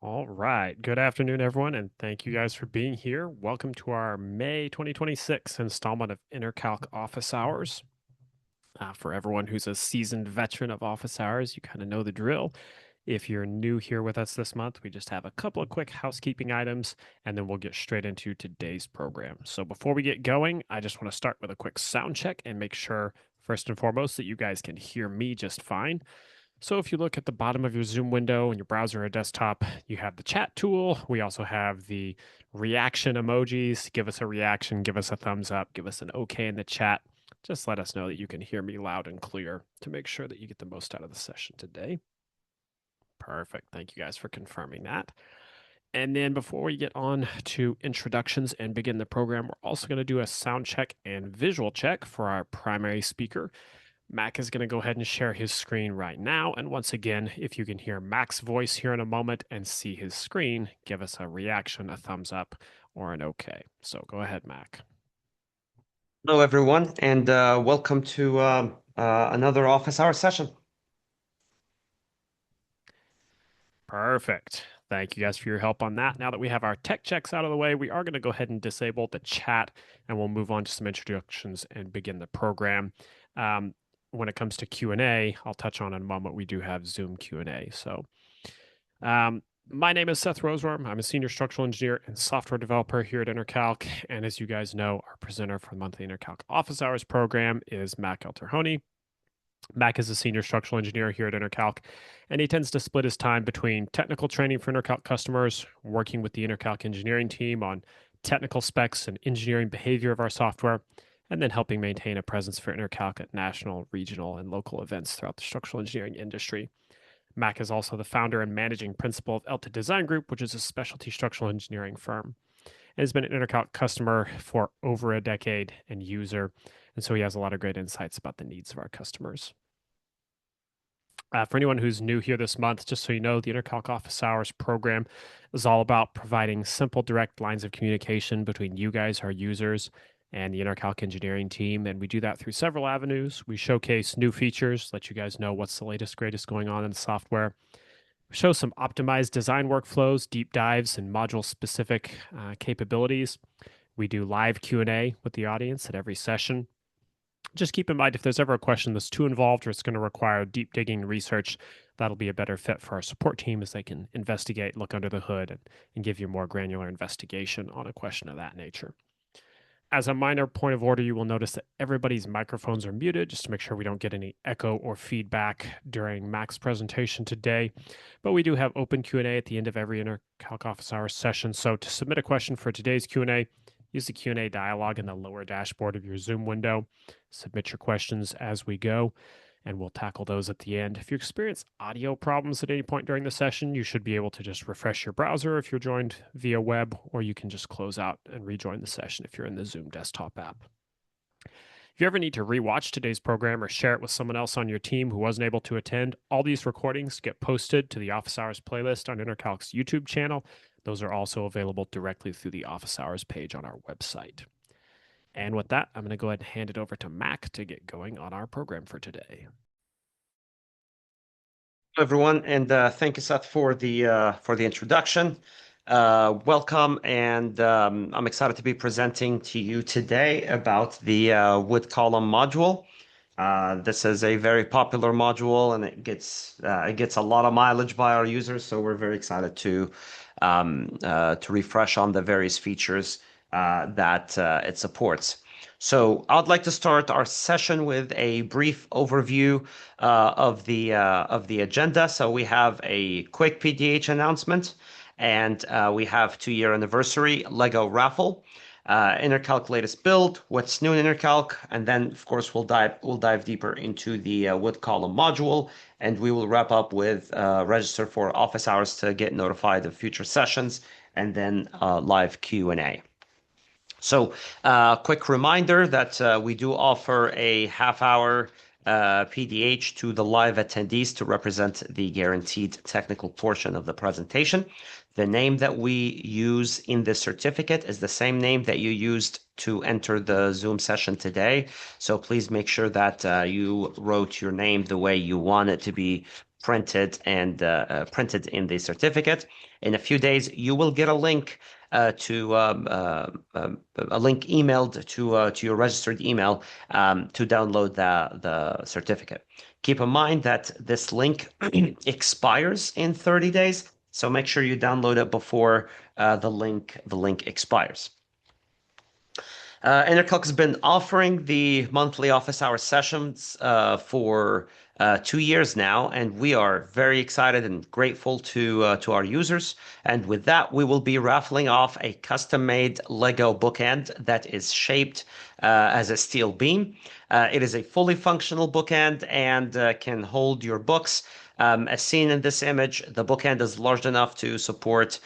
All right. Good afternoon, everyone, and thank you guys for being here. Welcome to our May 2026 installment of ENERCALC Office Hours. For everyone who's a seasoned veteran of office hours, you kind of know the drill. If you're new here with us this month, we just have a couple of quick housekeeping items, and then we'll get straight into today's program. So before we get going, I just want to start with a quick sound check and make sure, first and foremost, that you guys can hear me just fine. So if you look at the bottom of your Zoom window in your browser or desktop, you have the chat tool. We also have the reaction emojis. Give us a reaction, give us a thumbs up, give us an okay in the chat. Just let us know that you can hear me loud and clear to make sure that you get the most out of the session today. Perfect. Thank you guys for confirming that. And then before we get on to introductions and begin the program, we're also going to do a sound check and visual check for our primary speaker. Mac is going to go ahead and share his screen right now. And once again, if you can hear Mac's voice here in a moment and see his screen, give us a reaction, a thumbs up, or an okay. So go ahead, Mac. Hello, everyone, and welcome to another office hour session. Perfect. Thank you guys for your help on that. Now that we have our tech checks out of the way, we are going to go ahead and disable the chat and we'll move on to some introductions and begin the program. When it comes to Q&A, I'll touch on in a moment. We do have Zoom Q&A. So my name is Seth Roseworm. I'm a senior structural engineer and software developer here at ENERCALC. And as you guys know, our presenter for the monthly ENERCALC Office Hours program is Mac Elterhony. Mac is a senior structural engineer here at ENERCALC, and he tends to split his time between technical training for ENERCALC customers, working with the ENERCALC engineering team on technical specs and engineering behavior of our software, and then helping maintain a presence for ENERCALC at national, regional, and local events throughout the structural engineering industry. Mac is also the founder and managing principal of Elta Design Group, which is a specialty structural engineering firm, and has been an ENERCALC customer for over a decade and user, and so he has a lot of great insights about the needs of our customers. For anyone who's new here this month, just so you know, the ENERCALC Office Hours program is all about providing simple, direct lines of communication between you guys, our users, and the ENERCALC engineering team. And we do that through several avenues. We showcase new features, let you guys know what's the latest, greatest going on in the software. We show some optimized design workflows, deep dives, and module-specific capabilities. We do live Q&A with the audience at every session. Just keep in mind if there's ever a question that's too involved or it's going to require deep digging research, that'll be a better fit for our support team as they can investigate, look under the hood, and give you more granular investigation on a question of that nature. As a minor point of order, you will notice that everybody's microphones are muted just to make sure we don't get any echo or feedback during Mac's presentation today. But we do have open Q&A at the end of every ENERCALC Office Hours session. So to submit a question for today's Q&A, use the Q&A dialog in the lower dashboard of your Zoom window. Submit your questions as we go, and we'll tackle those at the end. If you experience audio problems at any point during the session, you should be able to just refresh your browser if you're joined via web, or you can just close out and rejoin the session if you're in the Zoom desktop app. If you ever need to rewatch today's program or share it with someone else on your team who wasn't able to attend, all these recordings get posted to the Office Hours playlist on ENERCALC's YouTube channel. Those are also available directly through the Office Hours page on our website. And with that, I'm going to go ahead and hand it over to Mac to get going on our program for today. Hello, everyone, and thank you, Seth, for the introduction. Welcome, and I'm excited to be presenting to you today about the wood column module. This is a very popular module, and it gets a lot of mileage by our users. So we're very excited to refresh on the various features that it supports. So I'd like to start our session with a brief overview of the agenda. So we have a quick PDH announcement, and we have 2-year anniversary Lego raffle. ENERCALC latest build, what's new in ENERCALC, and then of course we'll dive deeper into the wood column module, and we will wrap up with register for office hours to get notified of future sessions, and then live Q&A. So quick reminder that we do offer a half-hour PDH to the live attendees to represent the guaranteed technical portion of the presentation. The name that we use in the certificate is the same name that you used to enter the Zoom session today. So please make sure that you wrote your name the way you want it to be printed in the certificate. In a few days, you will get a link to a link emailed to your registered email to download the certificate. Keep in mind that this link expires in 30 days, so make sure you download it before the link expires. ENERCALC has been offering the monthly office hour sessions for 2 years now, and we are very excited and grateful to our users. And with that, we will be raffling off a custom-made Lego bookend that is shaped as a steel beam. It is a fully functional bookend and can hold your books. As seen in this image, the bookend is large enough to support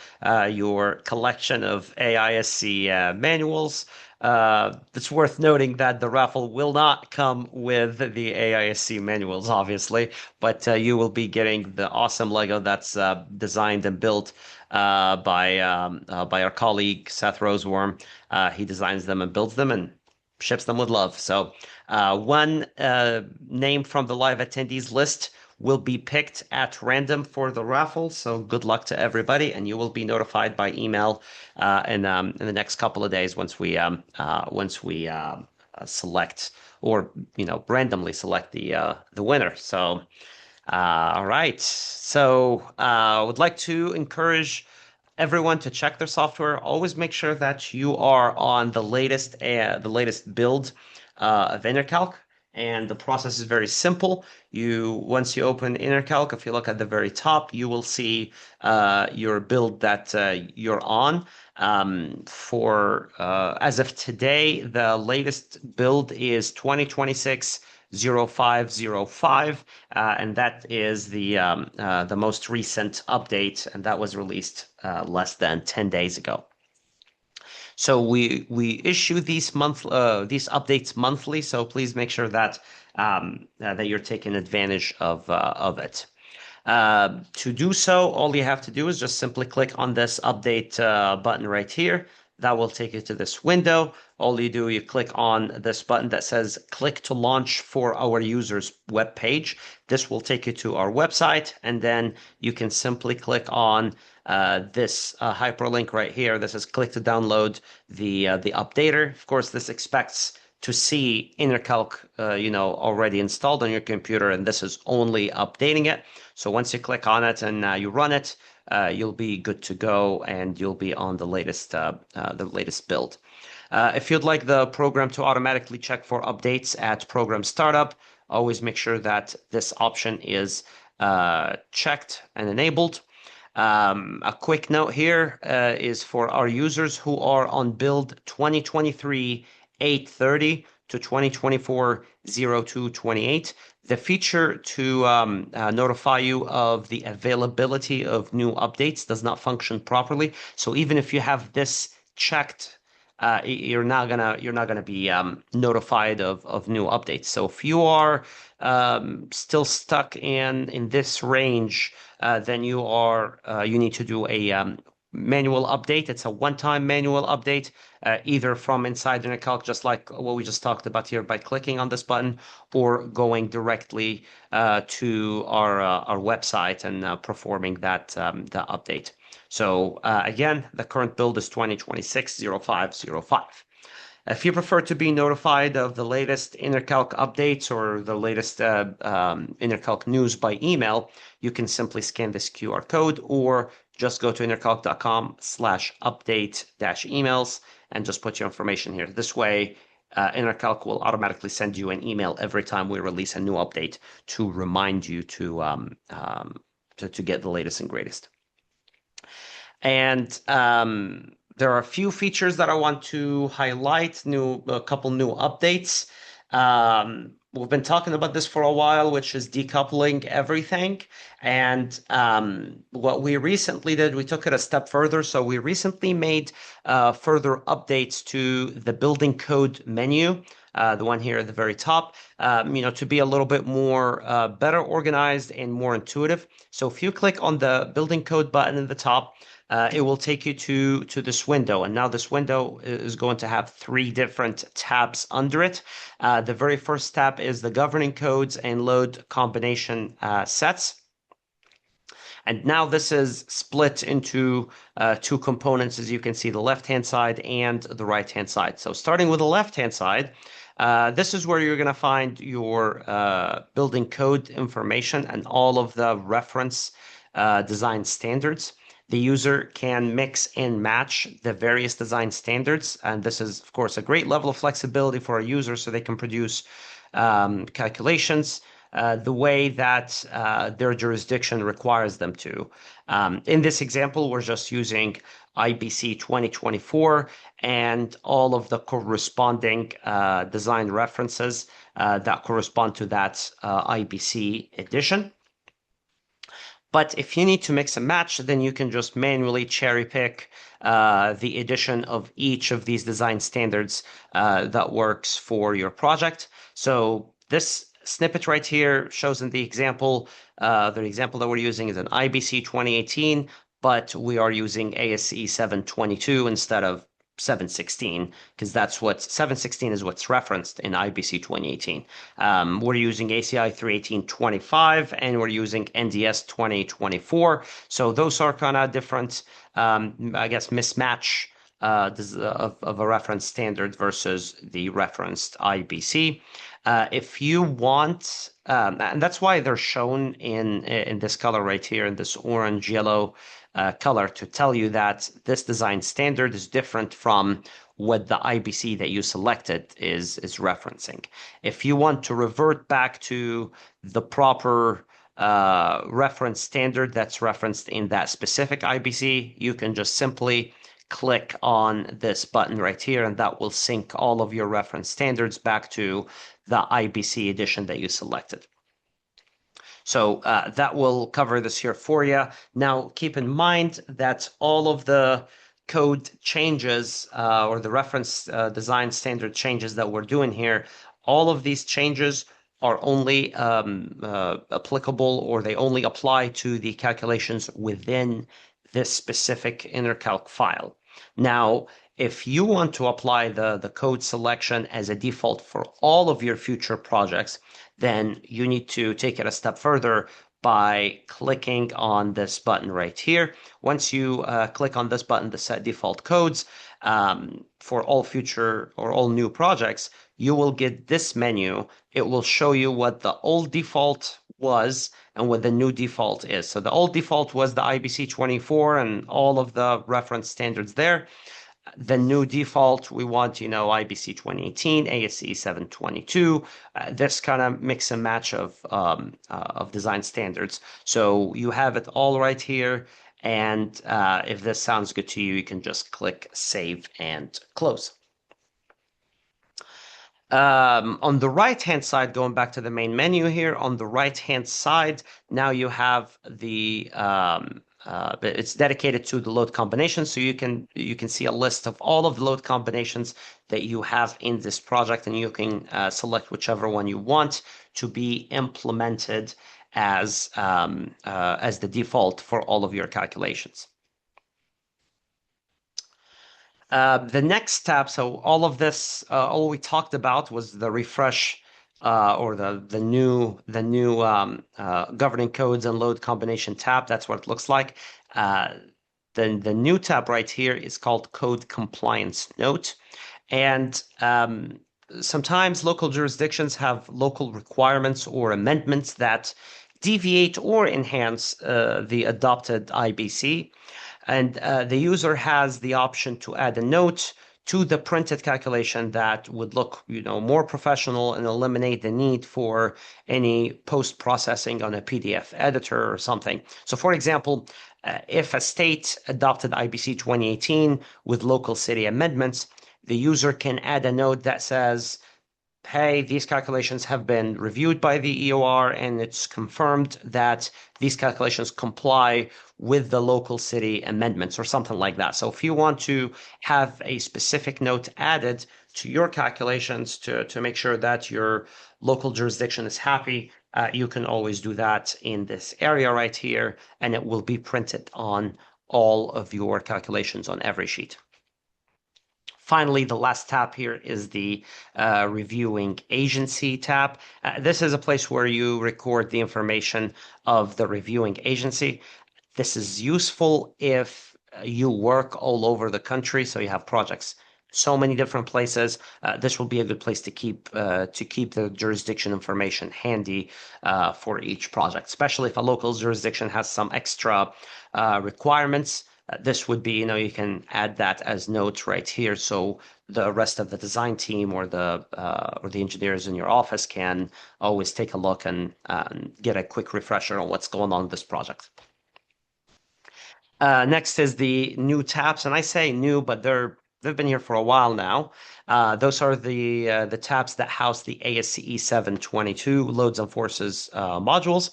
your collection of AISC manuals. It's worth noting that the raffle will not come with the AISC manuals, obviously, but you will be getting the awesome Lego that's designed and built by our colleague Seth Roseworm. He designs them and builds them and ships them with love. So one name from the live attendees list will be picked at random for the raffle. So good luck to everybody, and you will be notified by email in the next couple of days once we select or randomly select the winner. So all right. So I would like to encourage everyone to check their software. Always make sure that you are on the latest build of ENERCALC. And the process is very simple. Once you open ENERCALC, if you look at the very top, you will see your build that you're on. As of today, the latest build is 2026-0505, and that is the most recent update, and that was released less than 10 days ago. So we issue these updates monthly. So please make sure that that you're taking advantage of it. To do so, all you have to do is just simply click on this update button right here. That will take you to this window. All you do, you click on this button that says click to launch for our users web page. This will take you to our website, and then you can simply click on this hyperlink right here. This is click to download the updater. Of course, this expects to see ENERCALC already installed on your computer, and this is only updating it. So once you click on it and you run it, you'll be good to go, and you'll be on the latest build. If you'd like the program to automatically check for updates at program startup, always make sure that this option is checked and enabled. A quick note here is for our users who are on build 2023-830 to 2024-0228. The feature to notify you of the availability of new updates does not function properly. So even if you have this checked, you're not gonna be notified of new updates. So if you are still stuck in this range, then you need to do a manual update. It's a one-time manual update, either from inside ENERCALC, just like what we just talked about here, by clicking on this button, or going directly to our website and performing the update. So again, the current build is 2026-0505. If you prefer to be notified of the latest ENERCALC updates or the latest ENERCALC news by email, you can simply scan this QR code or just go to enercalc.com/update-emails and just put your information here. This way, ENERCALC will automatically send you an email every time we release a new update to remind you to get the latest and greatest. And there are a few features that I want to highlight, a couple new updates. We've been talking about this for a while, which is decoupling everything. And what we recently did, we took it a step further. So we recently made further updates to the building code menu, the one here at the very top, to be a little bit more better organized and more intuitive. So if you click on the building code button at the top, it will take you to this window. And now this window is going to have 3 different tabs under it. The very first tab is the governing codes and load combination sets. And now this is split into two components, as you can see, the left-hand side and the right-hand side. So starting with the left-hand side, this is where you're going to find your building code information and all of the reference design standards. The user can mix and match the various design standards, and this is, of course, a great level of flexibility for a user so they can produce calculations the way that their jurisdiction requires them to. In this example, we're just using IBC 2024 and all of the corresponding design references that correspond to that IBC edition. But if you need to mix and match, then you can just manually cherry pick the addition of each of these design standards that works for your project. So this snippet right here shows in the example that we're using is an IBC 2018, but we are using ASCE 722 instead of 716, because that's what 716 is what's referenced in IBC 2018. We're using ACI 318.25 and we're using NDS 2024. So those are kind of different, I guess, mismatch of a reference standard versus the referenced IBC. If you want, and that's why they're shown in this color right here, in this orange yellow color, to tell you that this design standard is different from what the IBC that you selected is referencing. If you want to revert back to the proper reference standard that's referenced in that specific IBC, you can just simply click on this button right here, and that will sync all of your reference standards back to the IBC edition that you selected. So that will cover this here for you. Now, keep in mind that all of the code changes or the reference design standard changes that we're doing here, all of these changes are only applicable, or they only apply to the calculations within this specific ENERCALC file. Now, if you want to apply the code selection as a default for all of your future projects, then you need to take it a step further by clicking on this button right here. Once you click on this button, the set default codes, for all future or all new projects, you will get this menu. It will show you what the old default was and what the new default is. So the old default was the IBC 24 and all of the reference standards there. The new default, we want, IBC 2018, ASCE 722, this kind of mix and match of design standards. So you have it all right here. And if this sounds good to you, you can just click Save and Close. On the right-hand side, going back to the main menu here, on the right-hand side, now you have the it's dedicated to the load combinations, so you can see a list of all of the load combinations that you have in this project, and you can select whichever one you want to be implemented as the default for all of your calculations. The next tab, so all of this, all we talked about was the refresh or the new governing codes and load combination tab. That's what it looks like. Then the new tab right here is called Code Compliance Note, and sometimes local jurisdictions have local requirements or amendments that deviate or enhance the adopted IBC. And the user has the option to add a note to the printed calculation that would look, more professional and eliminate the need for any post-processing on a PDF editor or something. So, for example, if a state adopted IBC 2018 with local city amendments, the user can add a note that says, hey, these calculations have been reviewed by the EOR, and it's confirmed that these calculations comply with the local city amendments or something like that. So if you want to have a specific note added to your calculations to make sure that your local jurisdiction is happy, you can always do that in this area right here, and it will be printed on all of your calculations on every sheet. Finally, the last tab here is the Reviewing Agency tab. This is a place where you record the information of the reviewing agency. This is useful if you work all over the country, so you have projects so many different places. This will be a good place to keep the jurisdiction information handy for each project, especially if a local jurisdiction has some extra requirements. This would be, you can add that as notes right here, so the rest of the design team or the engineers in your office can always take a look and get a quick refresher on what's going on in this project. Next is the new tabs, and I say new, but they've been here for a while now. Those are the tabs that house the ASCE 722 loads and forces modules.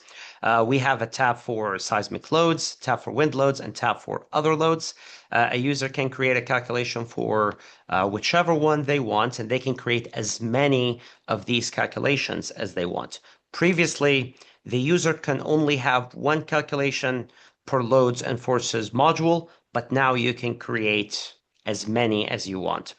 We have a tab for seismic loads, tab for wind loads, and tab for other loads. A user can create a calculation for whichever one they want, and they can create as many of these calculations as they want. Previously, the user can only have one calculation per loads and forces module, but now you can create as many as you want.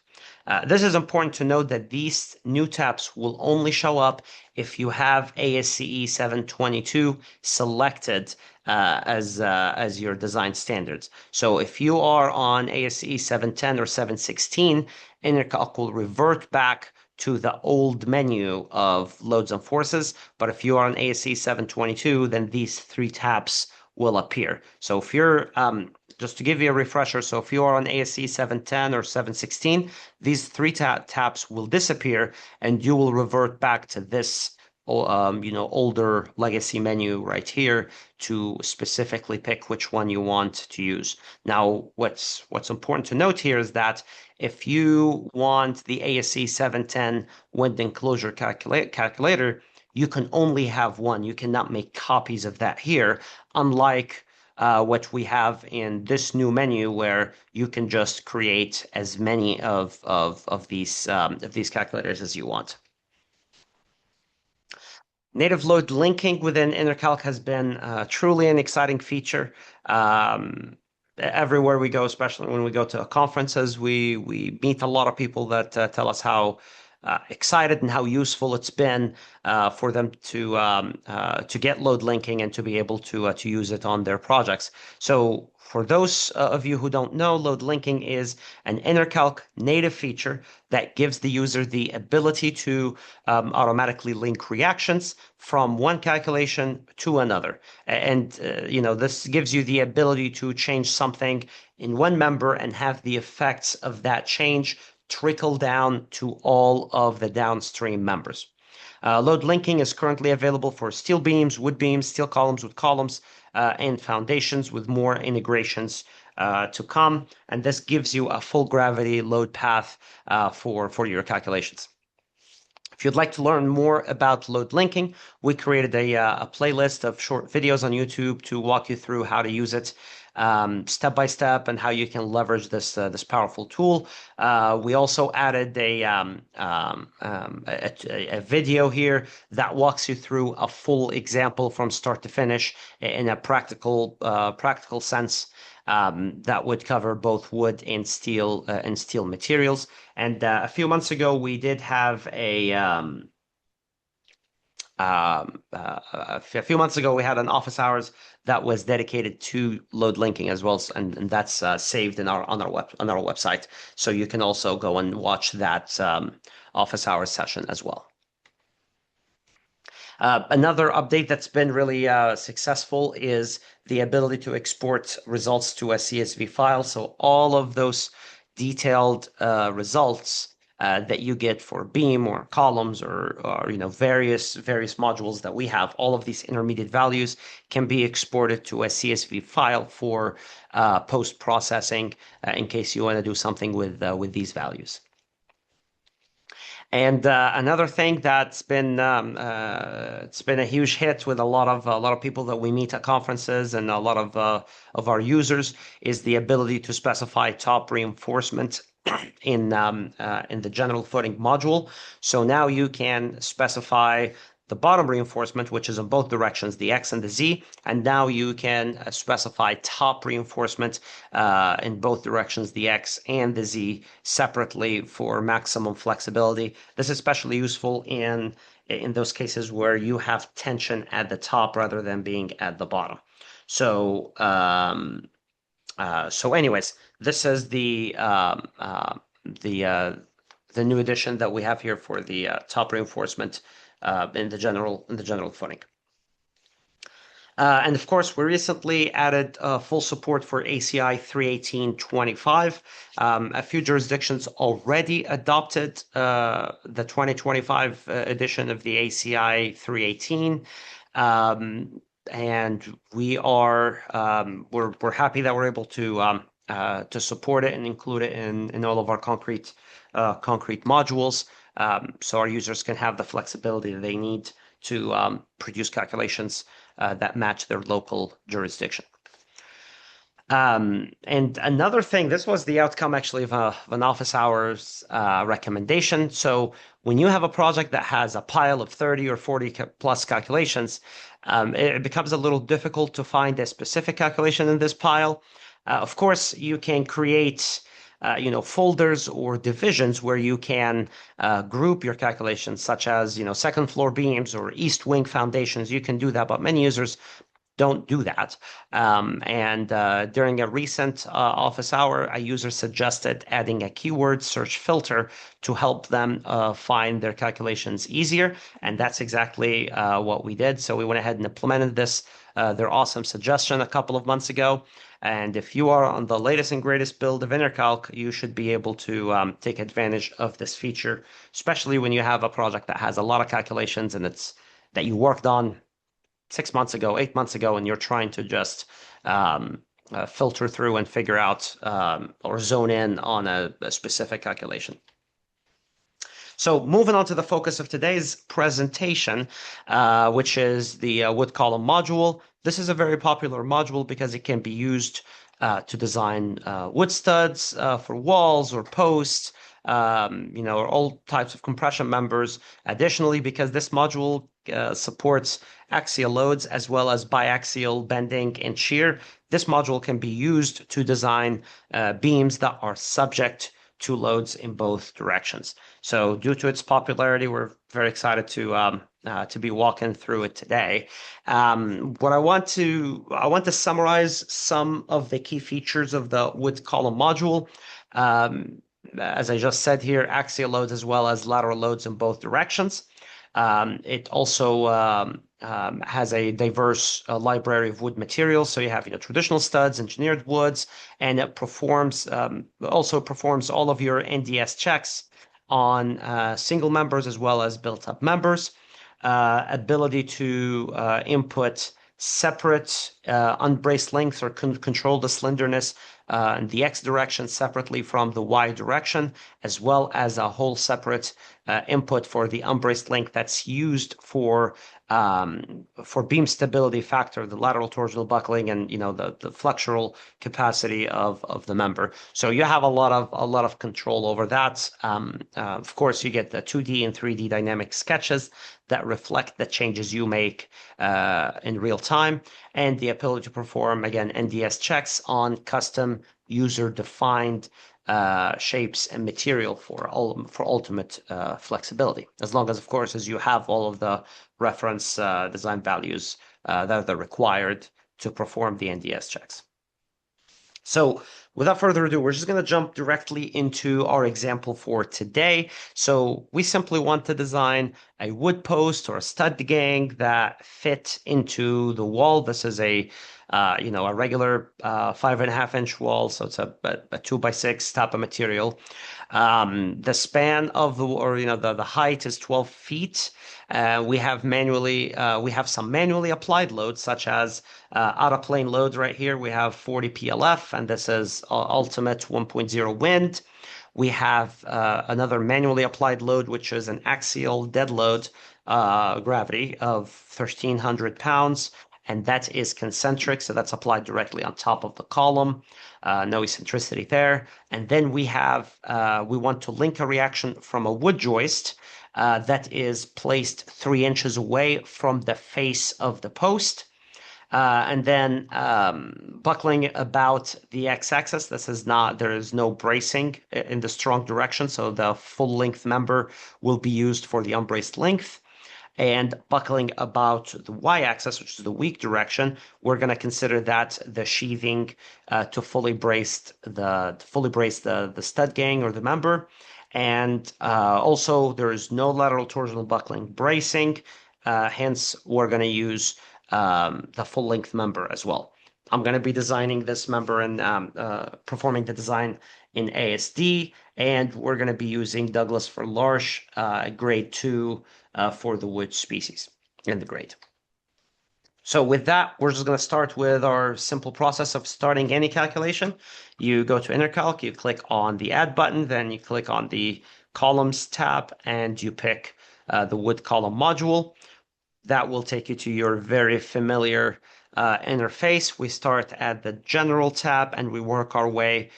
This is important to note that these new tabs will only show up if you have ASCE 722 selected as your design standards. So if you are on ASCE 710 or 716, ENERCALC will revert back to the old menu of loads and forces. But if you are on ASCE 722, then these three tabs will appear. So if you're, just to give you a refresher, so if you are on ASCE 710 or 716, these three tabs will disappear and you will revert back to this older legacy menu right here to specifically pick which one you want to use. Now, what's important to note here is that if you want the ASCE 710 wind enclosure calculator, you can only have one. You cannot make copies of that here, unlike what we have in this new menu where you can just create as many of these calculators as you want. Native load linking within ENERCALC has been truly an exciting feature. Everywhere we go, especially when we go to conferences, we meet a lot of people that tell us how excited and how useful it's been for them to get load linking and to be able to use it on their projects. So for those of you who don't know, load linking is an ENERCALC native feature that gives the user the ability to automatically link reactions from one calculation to another. And this gives you the ability to change something in one member and have the effects of that change trickle down to all of the downstream members. Load linking is currently available for steel beams, wood beams, steel columns with columns, and foundations, with more integrations to come. And this gives you a full gravity load path for your calculations. If you'd like to learn more about load linking, we created a playlist of short videos on YouTube to walk you through how to use it step by step and how you can leverage this powerful tool. We also added a video here that walks you through a full example from start to finish in a practical sense. That would cover both wood and steel materials. And a few months ago, we did have a few months ago, we had an office hours that was dedicated to load linking as well, and that's saved on our website. So you can also go and watch that office hours session as well. Another update that's been really successful is the ability to export results to a CSV file. So all of those detailed results that you get for beam or columns or various modules that we have, all of these intermediate values can be exported to a CSV file for post processing in case you want to do something with these values. And another thing that's been it's been a huge hit with a lot of people that we meet at conferences and a lot of our users is the ability to specify top reinforcement in the general footing module. So now you can specify the bottom reinforcement, which is in both directions, the X and the Z, and now you can specify top reinforcement in both directions, the X and the Z, separately for maximum flexibility. This is especially useful in those cases where you have tension at the top rather than being at the bottom. So, anyways, this is the uh, the new addition that we have here for the top reinforcement in the general footing. And of course, we recently added full support for ACI 318.25. A few jurisdictions already adopted the 2025 edition of the ACI 318. And we're happy that we're able to support it and include it in all of our concrete modules, so our users can have the flexibility that they need to produce calculations that match their local jurisdiction. And another thing, this was the outcome actually of an office hours recommendation. So when you have a project that has a pile of 30 or 40 plus calculations, it becomes a little difficult to find a specific calculation in this pile. Of course, you can create folders or divisions where you can group your calculations, such as, second floor beams or east wing foundations. You can do that, but many users don't do that. And during a recent office hour, a user suggested adding a keyword search filter to help them find their calculations easier. And that's exactly what we did. So we went ahead and implemented this, their awesome suggestion a couple of months ago. And if you are on the latest and greatest build of ENERCALC, you should be able to take advantage of this feature, especially when you have a project that has a lot of calculations and it's that you worked on 6 months ago, 8 months ago, and you're trying to just filter through and figure out or zone in on a specific calculation. So moving on to the focus of today's presentation, which is the wood column module. This is a very popular module because it can be used to design wood studs for walls or posts, or all types of compression members. Additionally, because this module supports axial loads as well as biaxial bending and shear, this module can be used to design beams that are subject to loads in both directions. So due to its popularity, we're very excited to be walking through it today. What I want to summarize some of the key features of the wood column module. As I just said here, axial loads as well as lateral loads in both directions. It also has a diverse library of wood materials. So you have traditional studs, engineered woods, and it also performs all of your NDS checks on single members as well as built-up members. Ability to input separate unbraced lengths or control the slenderness in the X direction separately from the Y direction, as well as a whole separate input for the unbraced length that's used for beam stability factor, the lateral torsional buckling, and the flexural capacity of the member. So you have a lot of control over that. Of course, you get the 2D and 3D dynamic sketches that reflect the changes you make in real time, and the ability to perform, again, NDS checks on custom user-defined shapes and material for ultimate flexibility, as long as, of course, as you have all of the reference design values that are required to perform the NDS checks. So without further ado, we're just going to jump directly into our example for today. So we simply want to design a wood post or a stud gang that fit into the wall. This is a regular 5.5-inch wall, so it's a 2x6 type of material. The span of the height is 12 feet. We have some manually applied loads, such as out of plane loads right here. We have 40 PLF, and this is ultimate 1.0 wind. We have another manually applied load, which is an axial dead load gravity of 1,300 pounds. And that is concentric, so that's applied directly on top of the column. No eccentricity there. And then we want to link a reaction from a wood joist that is placed 3 inches away from the face of the post. And then buckling about the x-axis. There is no bracing in the strong direction, so the full length member will be used for the unbraced length. and buckling about the y-axis, which is the weak direction, we're going to consider that the sheathing to fully brace the stud gang or the member. And also, there is no lateral torsional buckling bracing. Hence, we're going to use the full length member as well. I'm going to be designing this member and performing the design in ASD, and we're going to be using Douglas for Larch grade 2 for the wood species in the grade. So with that, we're just going to start with our simple process of starting any calculation. You go to ENERCALC, you click on the Add button, then you click on the Columns tab, and you pick the wood column module. That will take you to your very familiar interface. We start at the General tab, and we work our way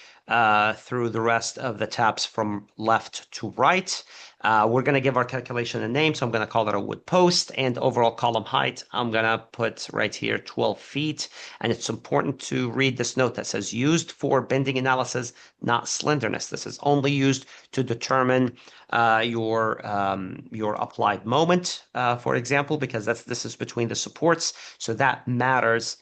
through the rest of the tabs from left to right. We're going to give our calculation a name, so I'm going to call it a wood post. And overall column height, I'm going to put right here 12 feet. And it's important to read this note that says used for bending analysis, not slenderness. This is only used to determine your applied moment, for example, because this is between the supports. So that matters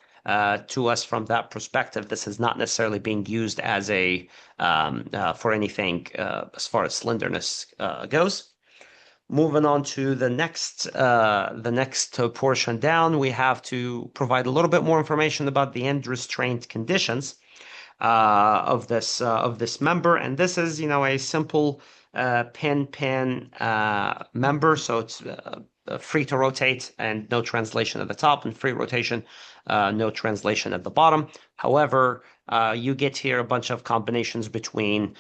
to us from that perspective. This is not necessarily being used as a for anything as far as slenderness goes. Moving on to the next portion down, we have to provide a little bit more information about the end restraint conditions of this member, and this is a simple pin member, so it's free to rotate and no translation at the top, and free rotation, no translation at the bottom. However, you get here a bunch of combinations between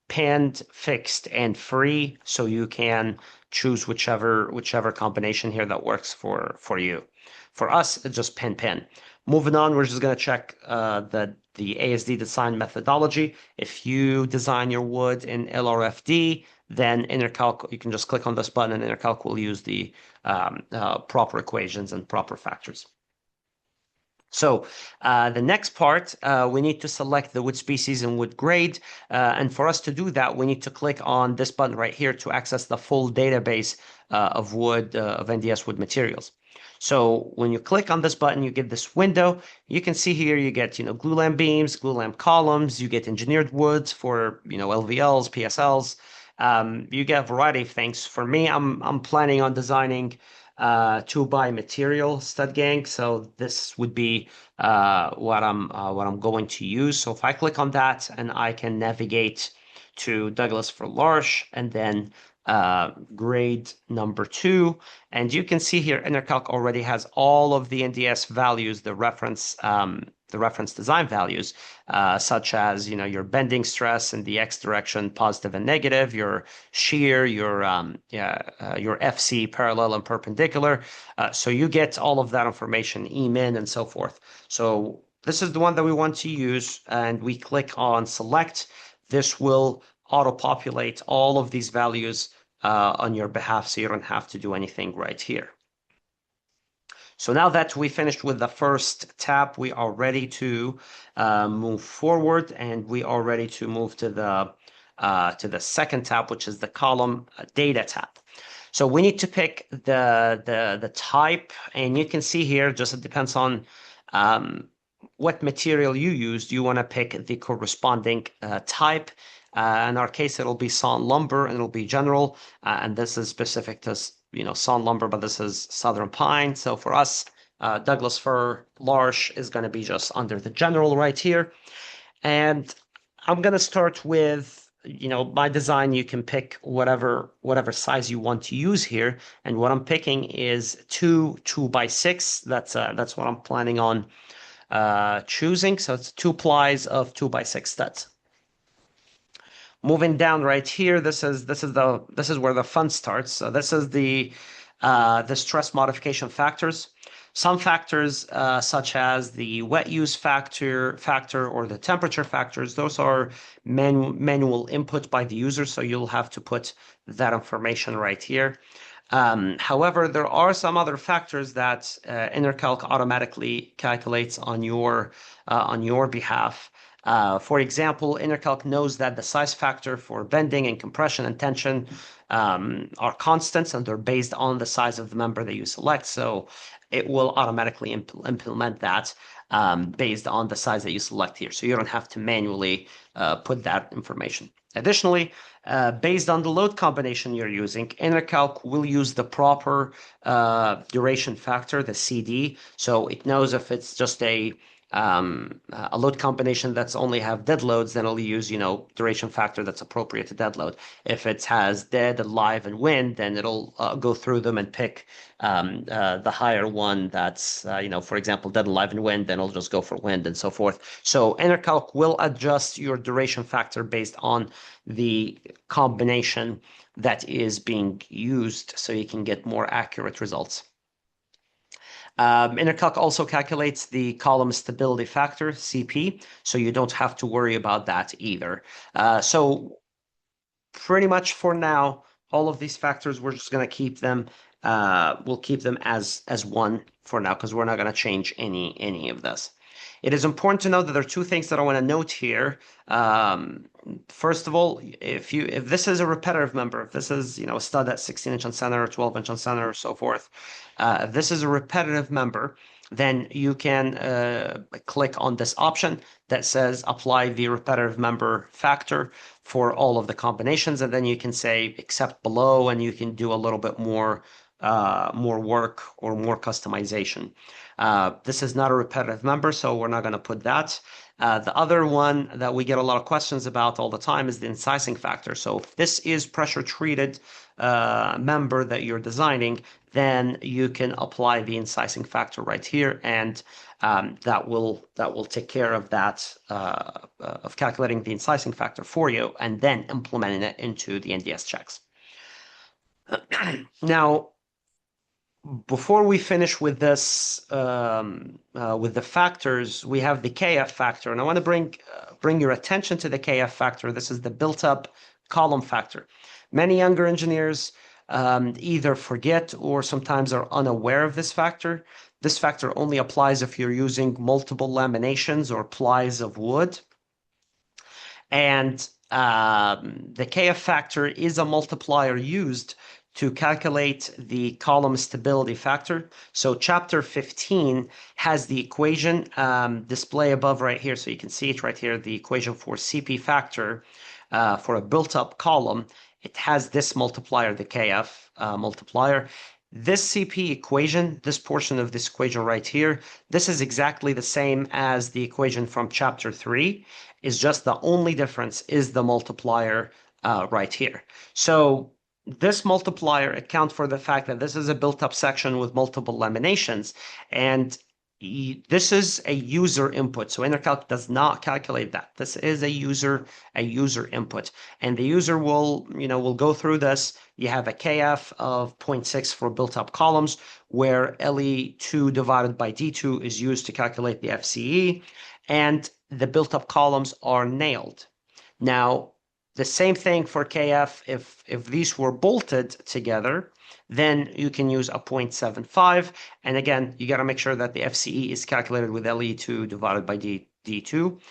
pinned, fixed, and free, so you can choose whichever combination here that works for you. For us, it's just pin. Moving on, we're just going to check the ASD design methodology. If you design your wood in LRFD, then ENERCALC, you can just click on this button and ENERCALC will use the proper equations and proper factors. So the next part, we need to select the wood species and wood grade. And for us to do that, we need to click on this button right here to access the full database of NDS wood materials. So when you click on this button, you get this window. You can see here you get glulam beams, glulam columns. You get engineered woods for LVLs, PSLs. You get a variety of things. For me, I'm planning on designing 2x material stud gang. So this would be what I'm going to use. So if I click on that, and I can navigate to Douglas for Larch, and then grade number 2, and you can see here ENERCALC already has all of the NDS values, the reference design values, such as your bending stress in the X direction, positive and negative, your shear, your FC parallel and perpendicular. So you get all of that information, E-min and so forth. So this is the one that we want to use, and we click on select. This will auto-populate all of these values on your behalf, so you don't have to do anything right here. So now that we finished with the first tab, we are ready to move forward, and we are ready to move to the second tab, which is the column data tab. So we need to pick the type, and you can see here, just it depends on what material you used. You want to pick the corresponding type. In our case, it'll be sawn lumber, and it'll be general, and this is specific to sawn lumber, but this is southern pine. So for us, Douglas fir Larch is going to be just under the general right here. And I'm going to start with my design. You can pick whatever size you want to use here, and what I'm picking is 2x6. That's what I'm planning on choosing. So it's 2 plies of 2x6 studs. Moving down right here, this is where the fun starts. So this is the stress modification factors. Some factors, such as the wet use factor or the temperature factors, those are manual input by the user, so you'll have to put that information right here. However, there are some other factors that ENERCALC automatically calculates on your behalf. For example, ENERCALC knows that the size factor for bending and compression and tension are constants and they're based on the size of the member that you select. So it will automatically implement that based on the size that you select here. So you don't have to manually put that information. Additionally, based on the load combination you're using, ENERCALC will use the proper duration factor, the CD. So it knows if it's just a load combination that's only have dead loads, then it'll use, duration factor that's appropriate to dead load. If it has dead, live, and wind, then it'll go through them and pick the higher one that's, for example, dead, live, and wind, then it'll just go for wind and so forth. So ENERCALC will adjust your duration factor based on the combination that is being used so you can get more accurate results. ENERCALC also calculates the column stability factor, CP, so you don't have to worry about that either. So pretty much for now, all of these factors, we're just going to keep them, we'll keep them as one for now because we're not going to change any of this. It is important to know that there are two things that I want to note here. First of all, if this is a repetitive member, if this is a stud at 16-inch on center or 12-inch on center or so forth, if this is a repetitive member, then you can click on this option that says apply the repetitive member factor for all of the combinations, and then you can say accept below, and you can do a little bit more work or more customization. This is not a repetitive member, so we're not going to put that. The other one that we get a lot of questions about all the time is the incising factor. So if this is pressure treated member that you're designing, then you can apply the incising factor right here, and that will take care of that of calculating the incising factor for you, and then implementing it into the NDS checks. Now, before we finish with this, with the factors, we have the KF factor, and I want to bring your attention to the KF factor. This is the built-up column factor. Many younger engineers either forget or sometimes are unaware of this factor. This factor only applies if you're using multiple laminations or plies of wood. And the KF factor is a multiplier used to calculate the column stability factor. So chapter 15 has the equation display above right here. So you can see it right here, the equation for CP factor for a built-up column. It has this multiplier, the KF multiplier. This CP equation, this portion of this equation right here, this is exactly the same as the equation from chapter 3. It's just the only difference is the multiplier right here. So this multiplier accounts for the fact that this is a built-up section with multiple laminations, and this is a user input. So ENERCALC does not calculate that. This is a user input, and the user will go through this. You have a KF of 0.6 for built-up columns, where LE2 divided by D2 is used to calculate the FCE, and the built-up columns are nailed. Now, the same thing for KF, if these were bolted together, then you can use a 0.75. And again, you got to make sure that the FCE is calculated with LE2 divided by D2.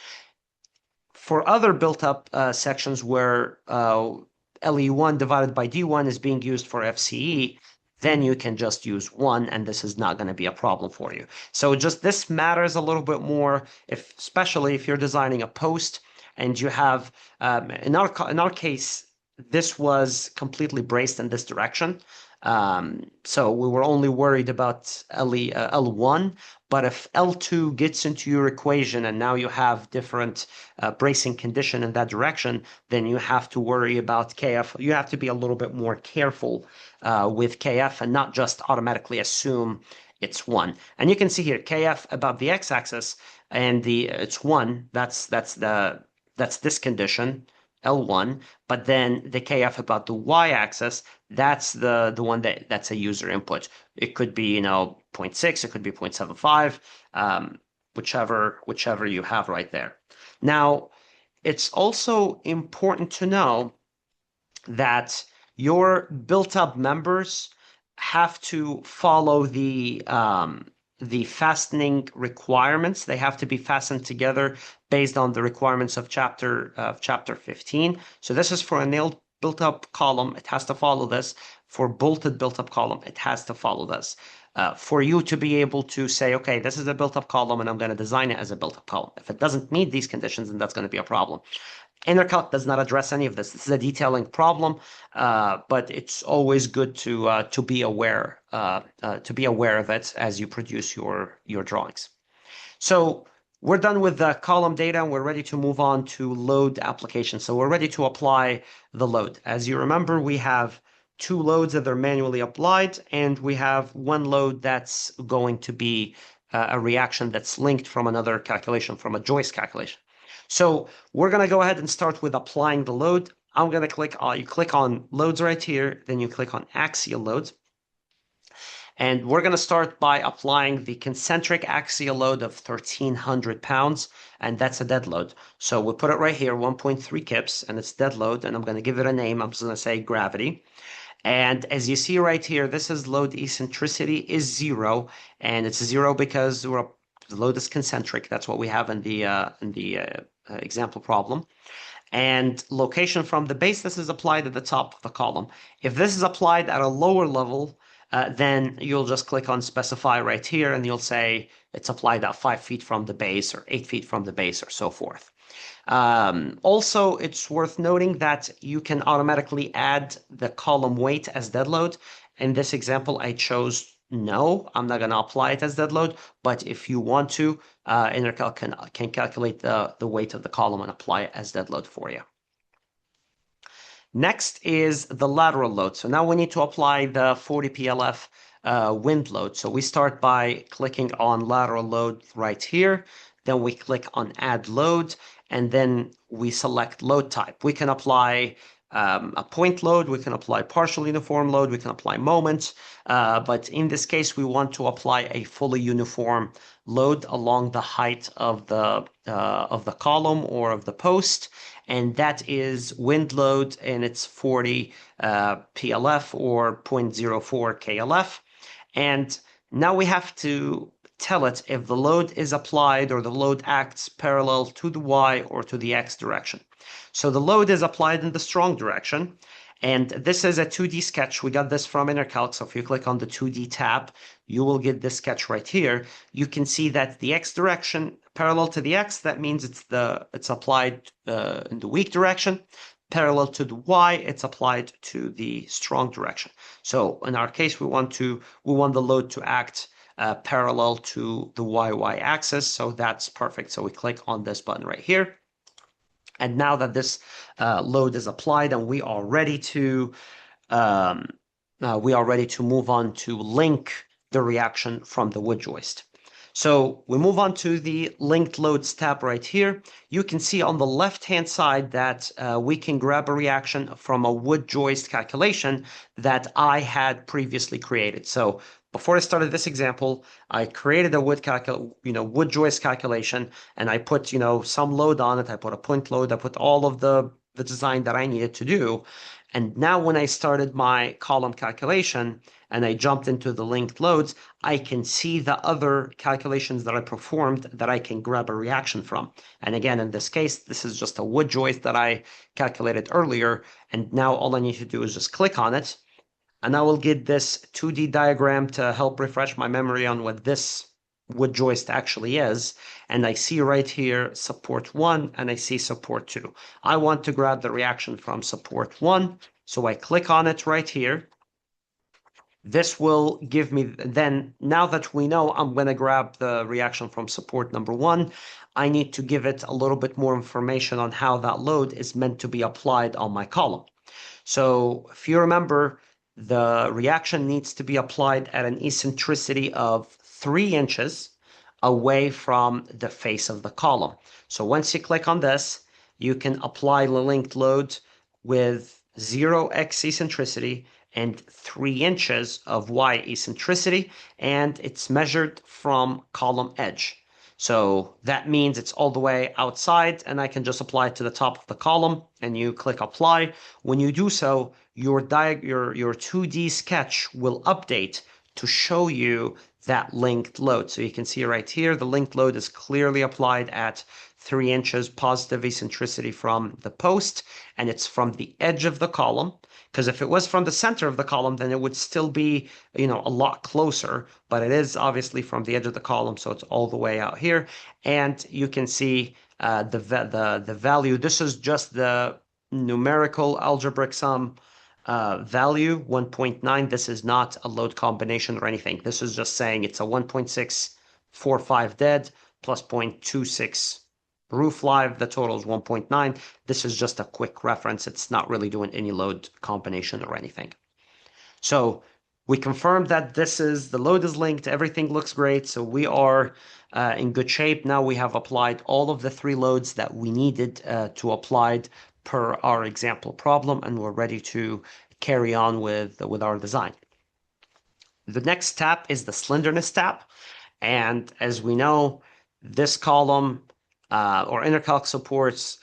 For other built-up sections where LE1 divided by D1 is being used for FCE, then you can just use 1, and this is not going to be a problem for you. So just this matters a little bit more, especially if you're designing a post, and you have, in our case, this was completely braced in this direction. So we were only worried about L1, but if L2 gets into your equation and now you have different bracing condition in that direction, then you have to worry about KF. You have to be a little bit more careful with KF and not just automatically assume it's 1. And you can see here KF above the x-axis, and it's 1. That's this condition, L1, but then the KF about the y-axis, that's the one that's a user input. It could be 0.6, it could be 0.75, whichever you have right there. Now, it's also important to know that your built-up members have to follow the fastening requirements. They have to be fastened together based on the requirements of chapter 15. So this is for a nailed built-up column. It has to follow this. For bolted built-up column, it has to follow this. For you to be able to say, okay, this is a built-up column and I'm going to design it as a built-up column. If it doesn't meet these conditions, then that's going to be a problem. ENERCALC does not address any of this. This is a detailing problem, but it's always good to be aware of it as you produce your drawings. So we're done with the column data and we're ready to move on to load application. So we're ready to apply the load. As you remember, we have two loads that are manually applied, and we have one load that's going to be a reaction that's linked from another calculation, from a joist calculation. So we're going to go ahead and start with applying the load. I'm going to you click on loads right here, then you click on axial loads. And we're going to start by applying the concentric axial load of 1,300 pounds, and that's a dead load. So we'll put it right here, 1.3 kips, and it's dead load, and I'm going to give it a name. I'm just going to say gravity. And as you see right here, this is load eccentricity is 0, and it's 0 because the load is concentric. That's what we have in the example problem. And location from the base, this is applied at the top of the column. If this is applied at a lower level, then you'll just click on specify right here, and you'll say it's applied at 5 feet from the base or 8 feet from the base or so forth. Also, it's worth noting that you can automatically add the column weight as dead load. In this example, I chose no, I'm not going to apply it as dead load, but if you want to, ENERCALC can calculate the weight of the column and apply it as dead load for you. Next is the lateral load. So now we need to apply the 40 PLF wind load. So we start by clicking on lateral load right here. Then we click on add load, and then we select load type. We can apply a point load, we can apply partial uniform load, we can apply moment, but in this case we want to apply a fully uniform load along the height of the column or of the post, and that is wind load, and it's 40 PLF or 0.04 KLF. And now we have to tell it if the load is applied or the load acts parallel to the Y or to the X direction. So the load is applied in the strong direction, and this is a 2D sketch. We got this from ENERCALC, so if you click on the 2D tab, you will get this sketch right here. You can see that the X direction parallel to the X, that means it's applied in the weak direction. Parallel to the Y, it's applied to the strong direction. So in our case, we want the load to act parallel to the YY axis, so that's perfect. So we click on this button right here. And now that this load is applied, and we are ready to move on to link the reaction from the wood joist. So we move on to the linked loads tab right here. You can see on the left-hand side that we can grab a reaction from a wood joist calculation that I had previously created. So before I started this example, I created a wood joist calculation, and I put, some load on it. I put a point load. I put all of the design that I needed to do. And now when I started my column calculation and I jumped into the linked loads, I can see the other calculations that I performed that I can grab a reaction from. And again, in this case, this is just a wood joist that I calculated earlier. And now all I need to do is just click on it. And I will get this 2D diagram to help refresh my memory on what this wood joist actually is. And I see right here support 1, and I see support 2. I want to grab the reaction from support 1, so I click on it right here. This will give me, then now that we know I'm going to grab the reaction from support number 1, I need to give it a little bit more information on how that load is meant to be applied on my column. So if you remember, the reaction needs to be applied at an eccentricity of 3 inches away from the face of the column. So once you click on this, you can apply the linked load with 0x eccentricity and 3 inches of Y eccentricity, and it's measured from column edge. So that means it's all the way outside, and I can just apply it to the top of the column, and you click apply. When you do so, your 2D sketch will update to show you that linked load. So you can see right here, the linked load is clearly applied at 3 inches positive eccentricity from the post, and it's from the edge of the column. Because if it was from the center of the column, then it would still be, a lot closer, but it is obviously from the edge of the column, so it's all the way out here. And you can see the value. This is just the numerical algebraic sum value, 1.9. This is not a load combination or anything. This is just saying it's a 1.645 dead plus 0.26 roof live. The total is 1.9. This is just a quick reference. It's not really doing any load combination or anything. So we confirmed that the load is linked. Everything looks great. So we are in good shape. Now we have applied all of the 3 loads that we needed to apply per our example problem, and we're ready to carry on with our design. The next tab is the slenderness tab. And as we know, this column or ENERCALC supports,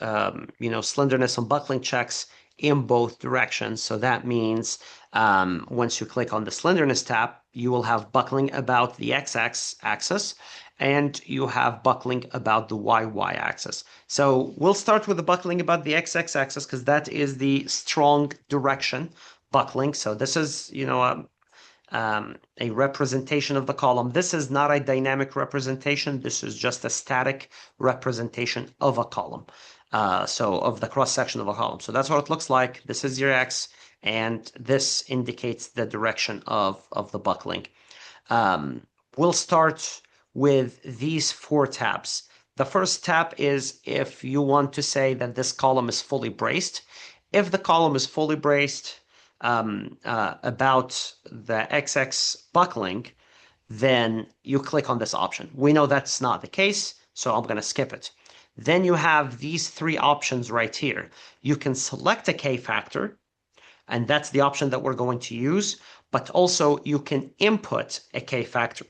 slenderness and buckling checks in both directions. So that means once you click on the slenderness tab, you will have buckling about the x-axis and you have buckling about the y axis. So we'll start with the buckling about the x-axis because that is the strong direction buckling. So this is, a representation of the column. This is not a dynamic representation. This is just a static representation of a column. So of the cross section of a column. So that's what it looks like. This is your x, and this indicates the direction of the buckling. We'll start with these 4 tabs. The first tab is if you want to say that this column is fully braced. If the column is fully braced about the XX buckling, then you click on this option. We know that's not the case, so I'm going to skip it. Then you have these 3 options right here. You can select a K factor, and that's the option that we're going to use, but also you can input a K factor.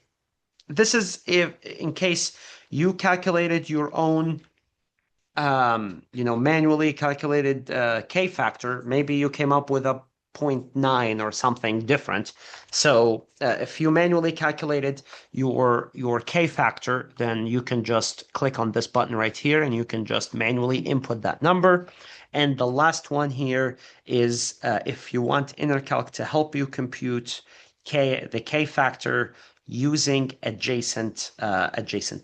This is in case you calculated your own manually calculated K factor. Maybe you came up with a 0.9 or something different. So if you manually calculated your K factor, then you can just click on this button right here and you can just manually input that number. And the last one here is if you want ENERCALC to help you compute the K factor using adjacent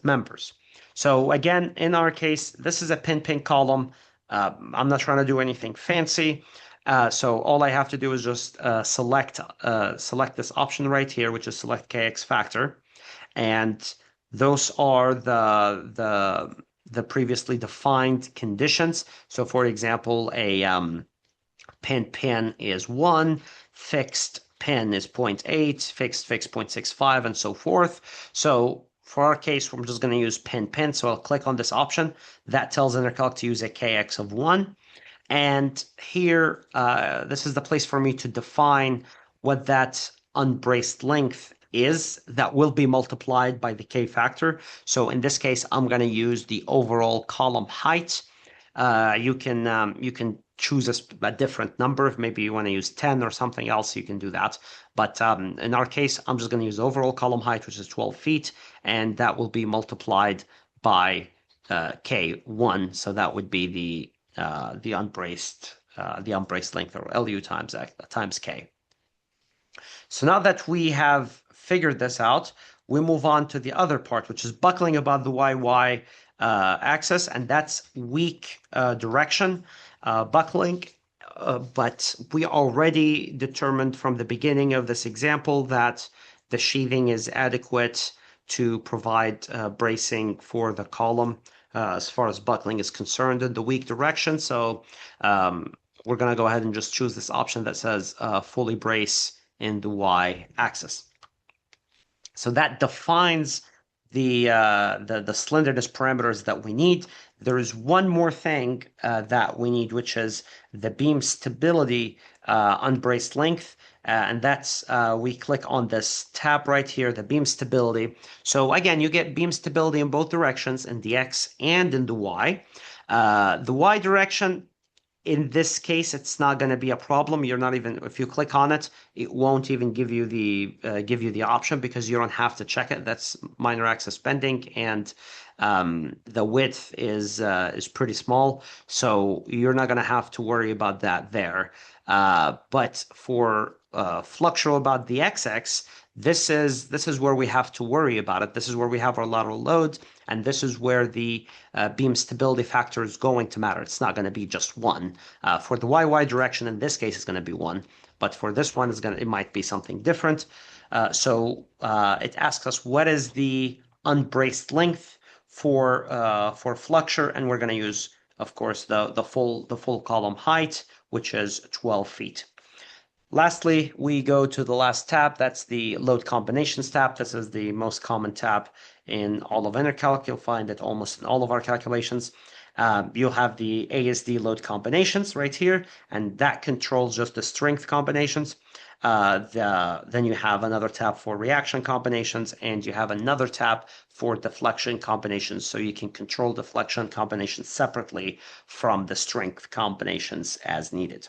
members. So again, in our case, this is a pin column. I'm not trying to do anything fancy. So all I have to do is just select this option right here, which is select KX factor. And those are the previously defined conditions. So for example, a pin is 1, fixed pin is 0.8, fixed 0.65, and so forth. So for our case, we're just going to use pin. So I'll click on this option. That tells ENERCALC to use a KX of 1. And here, this is the place for me to define what that unbraced length is that will be multiplied by the K factor. So in this case, I'm going to use the overall column height. You can choose a different number. If maybe you want to use 10 or something else, you can do that. But in our case, I'm just going to use overall column height, which is 12 feet, and that will be multiplied by K1. So that would be the unbraced length, or LU times K. So now that we have figured this out, we move on to the other part, which is buckling above the YY axis, and that's weak direction buckling. But we already determined from the beginning of this example that the sheathing is adequate to provide bracing for the column as far as buckling is concerned in the weak direction. So we're going to go ahead and just choose this option that says fully brace in the Y axis. So that defines the slenderness parameters that we need. There is one more thing that we need, which is the beam stability unbraced length. and that's we click on this tab right here, the beam stability. So again, you get beam stability in both directions, in the X and in the Y. The Y direction, in this case, it's not going to be a problem. You're not even, if you click on it, it won't even give you the option because you don't have to check it. That's minor access bending, and the width is pretty small, so you're not going to have to worry about that there. But for fluxural about the XX, this is where we have to worry about it. This is where we have our lateral load, and this is where the beam stability factor is going to matter. It's not going to be just one. For the YY direction, in this case, it's going to be one, but for this one, it might be something different. So it asks us what is the unbraced length for fluxure, and we're going to use, of course, the full column height, which is 12 feet. Lastly, we go to the last tab. That's the load combinations tab. This is the most common tab in all of ENERCALC. You'll find it almost in all of our calculations. You'll have the ASD load combinations right here, and that controls just the strength combinations. Then you have another tab for reaction combinations, and you have another tab for deflection combinations, so you can control deflection combinations separately from the strength combinations as needed.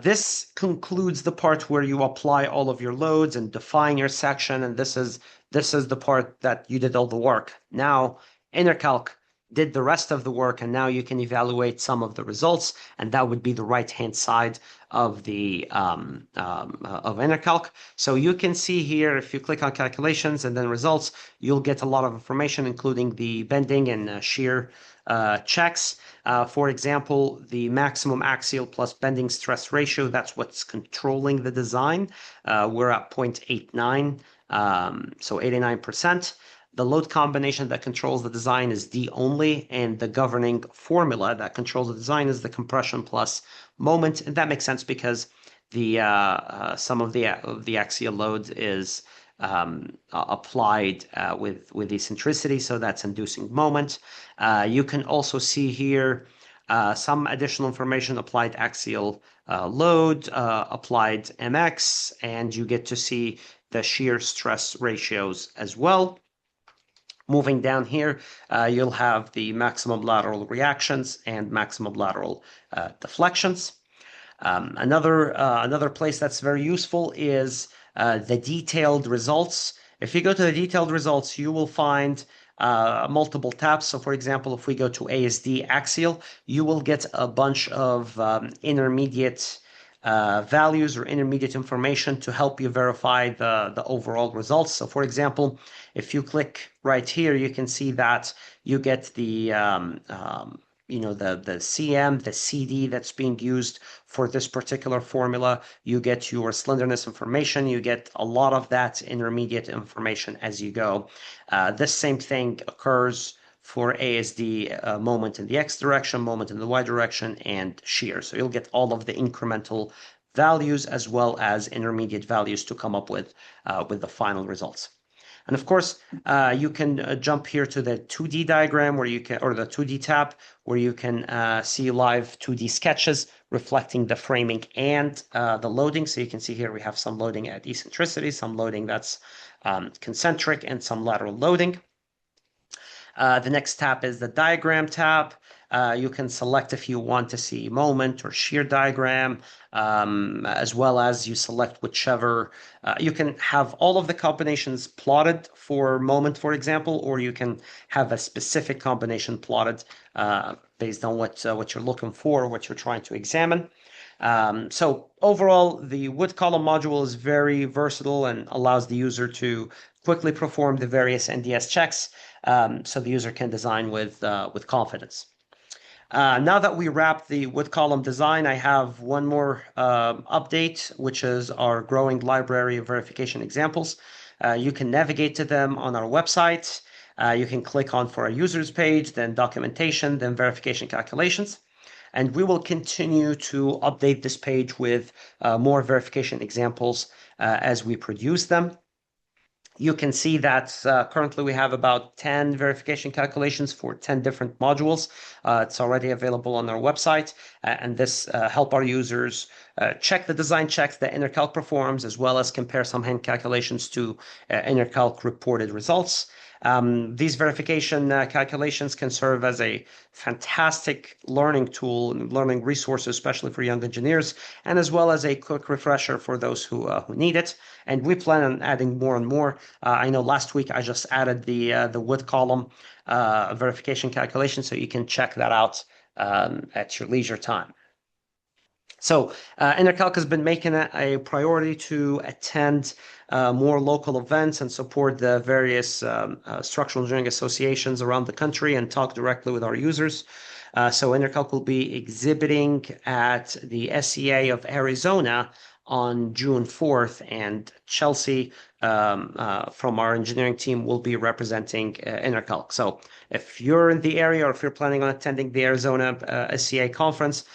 This concludes the part where you apply all of your loads and define your section, and this is the part that you did all the work. Now, ENERCALC did the rest of the work, and now you can evaluate some of the results, and that would be the right-hand side of the of ENERCALC. So you can see here, if you click on calculations and then results, you'll get a lot of information, including the bending and shear checks. For example, the maximum axial plus bending stress ratio, that's what's controlling the design. We're at 0.89, so 89%. The load combination that controls the design is D only, and the governing formula that controls the design is the compression plus moment. And that makes sense because the some of the axial load is applied with eccentricity, so that's inducing moment. You can also see here some additional information: applied axial load, applied MX, and you get to see the shear stress ratios as well. Moving down here, you'll have the maximum lateral reactions and maximum lateral deflections. Another place that's very useful is the detailed results. If you go to the detailed results, you will find multiple tabs. So for example, if we go to ASD axial, you will get a bunch of intermediate values or intermediate information to help you verify the overall results. So for example, if you click right here, you can see that you get the the CM, the CD that's being used for this particular formula. You get your slenderness information. You get a lot of that intermediate information as you go. This same thing occurs for ASD moment in the X direction, moment in the Y direction, and shear. So you'll get all of the incremental values as well as intermediate values to come up with the final results. And of course, you can jump here to the 2D diagram where you can, or the 2D tab, where you can see live 2D sketches reflecting the framing and the loading. So you can see here we have some loading at eccentricity, some loading that's concentric, and some lateral loading. The next tab is the diagram tab. You can select if you want to see moment or shear diagram, as well as you select whichever. You can have all of the combinations plotted for moment, for example, or you can have a specific combination plotted based on what you're looking for, what you're trying to examine. So overall, the wood column module is very versatile and allows the user to quickly perform the various NDS checks, so the user can design with confidence. Now that we wrap the wood column design, I have one more update, which is our growing library of verification examples. You can navigate to them on our website. You can click on for our users page, then documentation, then verification calculations. And we will continue to update this page with more verification examples as we produce them. You can see that currently we have about 10 verification calculations for 10 different modules. It's already available on our website, and this help our users check the design checks that ENERCALC performs, as well as compare some hand calculations to ENERCALC reported results. These verification calculations can serve as a fantastic learning tool and learning resource, especially for young engineers, and as well as a quick refresher for those who need it. And we plan on adding more and more. I know last week I just added the wood column verification calculation, so you can check that out at your leisure time. So ENERCALC has been making it a priority to attend more local events and support the various structural engineering associations around the country and talk directly with our users. So ENERCALC will be exhibiting at the SEA of Arizona on June 4th, and Chelsea from our engineering team will be representing ENERCALC. So if you're in the area or if you're planning on attending the Arizona SCA conference,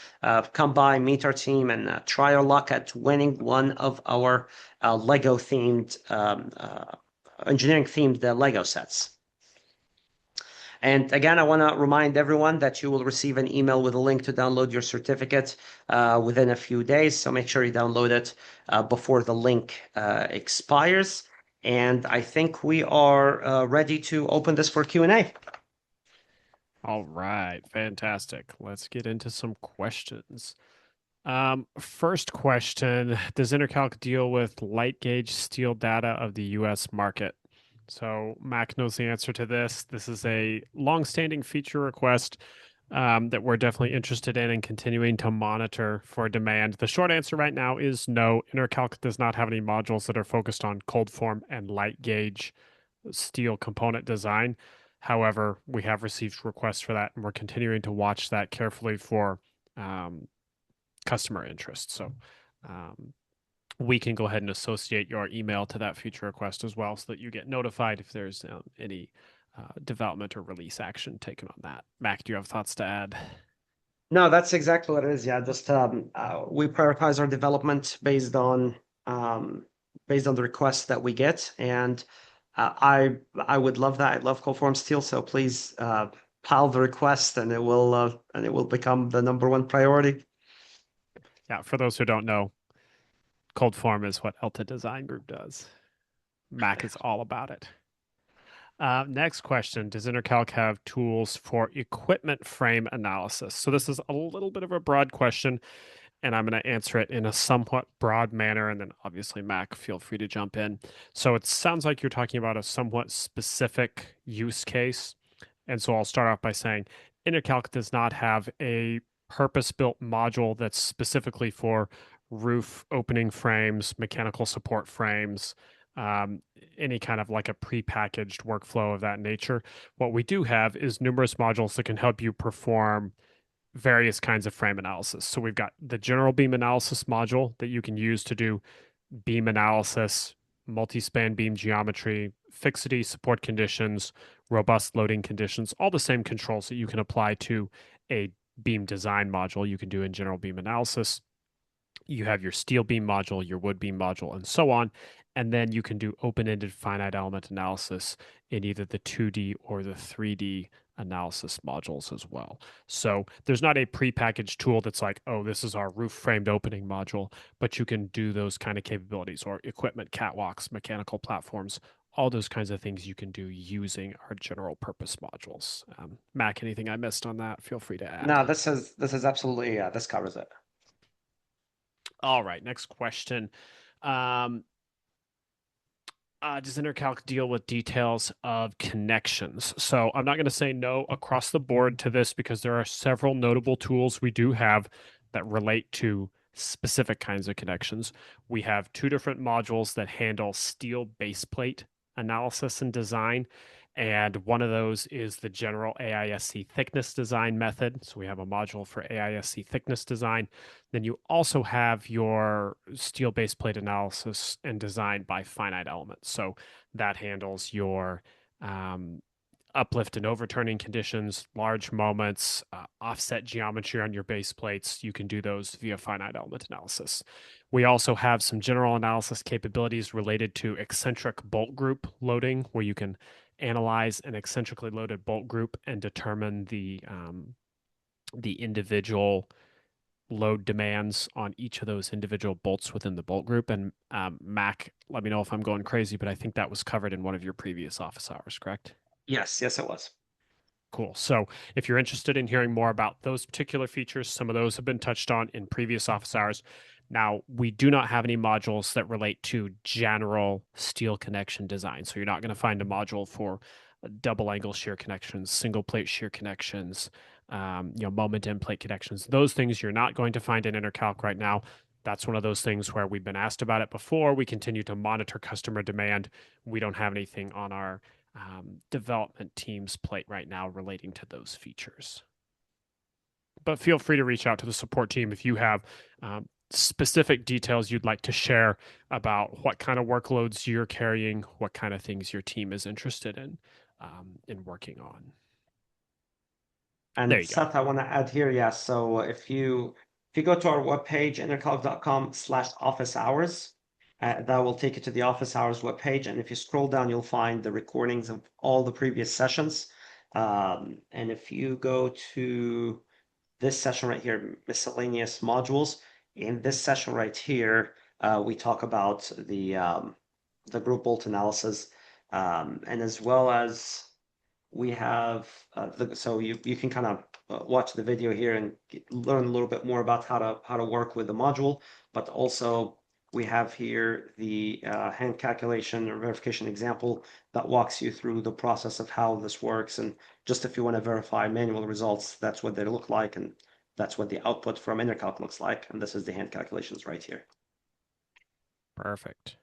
come by, meet our team, and try our luck at winning one of our Lego themed, engineering themed Lego sets. And again, I want to remind everyone that you will receive an email with a link to download your certificate within a few days. So make sure you download it before the link expires. And I think we are ready to open this for Q&A. All right, fantastic. Let's get into some questions. First question, does ENERCALC deal with light gauge steel data of the US market? So Mac knows the answer to this. This is a long-standing feature request that we're definitely interested in and continuing to monitor for demand. The short answer right now is no. ENERCALC does not have any modules that are focused on cold form and light gauge steel component design. However, we have received requests for that, and we're continuing to watch that carefully for customer interest. So we can go ahead and associate your email to that feature request as well, so that you get notified if there's any development or release action taken on that. Mac, do you have thoughts to add? No, that's exactly what it is. Yeah, just we prioritize our development based on the requests that we get, and I would love that. I love cold form steel, so please pile the request, and it will become the number one priority. Yeah, for those who don't know, cold form is what Elta Design Group does. Mac is all about it. Next question, does ENERCALC have tools for equipment frame analysis? So this is a little bit of a broad question, and I'm going to answer it in a somewhat broad manner, and then obviously, Mac, feel free to jump in. So it sounds like you're talking about a somewhat specific use case, and so I'll start off by saying ENERCALC does not have a purpose-built module that's specifically for roof opening frames, mechanical support frames, any kind of like a prepackaged workflow of that nature. What we do have is numerous modules that can help you perform various kinds of frame analysis. So we've got the general beam analysis module that you can use to do beam analysis, multi-span beam geometry, fixity, support conditions, robust loading conditions, all the same controls that you can apply to a beam design module you can do in general beam analysis. You have your steel beam module, your wood beam module, and so on. And then you can do open-ended finite element analysis in either the 2D or the 3D analysis modules as well. So there's not a prepackaged tool that's like, oh, this is our roof framed opening module, but you can do those kind of capabilities, or equipment catwalks, mechanical platforms, all those kinds of things you can do using our general purpose modules. Mac, anything I missed on that? Feel free to add. No, this is absolutely, this covers it. All right, next question. Does ENERCALC deal with details of connections? So I'm not going to say no across the board to this, because there are several notable tools we do have that relate to specific kinds of connections. We have two different modules that handle steel baseplate analysis and design. And one of those is the general AISC thickness design method. So we have a module for AISC thickness design. Then you also have your steel baseplate analysis and design by finite elements. So that handles your uplift and overturning conditions, large moments, offset geometry on your base plates. You can do those via finite element analysis. We also have some general analysis capabilities related to eccentric bolt group loading, where you can analyze an eccentrically loaded bolt group and determine the individual load demands on each of those individual bolts within the bolt group. And Mac, let me know if I'm going crazy, but I think that was covered in one of your previous office hours, correct? Yes, yes, it was. Cool. So if you're interested in hearing more about those particular features, some of those have been touched on in previous office hours. Now, we do not have any modules that relate to general steel connection design. So you're not going to find a module for double angle shear connections, single plate shear connections, moment end plate connections. Those things you're not going to find in ENERCALC right now. That's one of those things where we've been asked about it before. We continue to monitor customer demand. We don't have anything on our development team's plate right now relating to those features. But feel free to reach out to the support team if you have specific details you'd like to share about what kind of workloads you're carrying, what kind of things your team is interested in working on. There And you go. Seth, I want to add here, yes. So if you go to our webpage, enercalc.com/office hours, that will take you to the office hours webpage. And if you scroll down, you'll find the recordings of all the previous sessions. And if you go to this session right here, miscellaneous modules, in this session right here, we talk about the group bolt analysis, and as well as we have so you can kind of watch the video here and learn a little bit more about how to work with the module, but also we have here the hand calculation or verification example that walks you through the process of how this works. And just if you want to verify manual results, that's what they look like, and that's what the output from ENERCALC looks like. And this is the hand calculations right here. Perfect.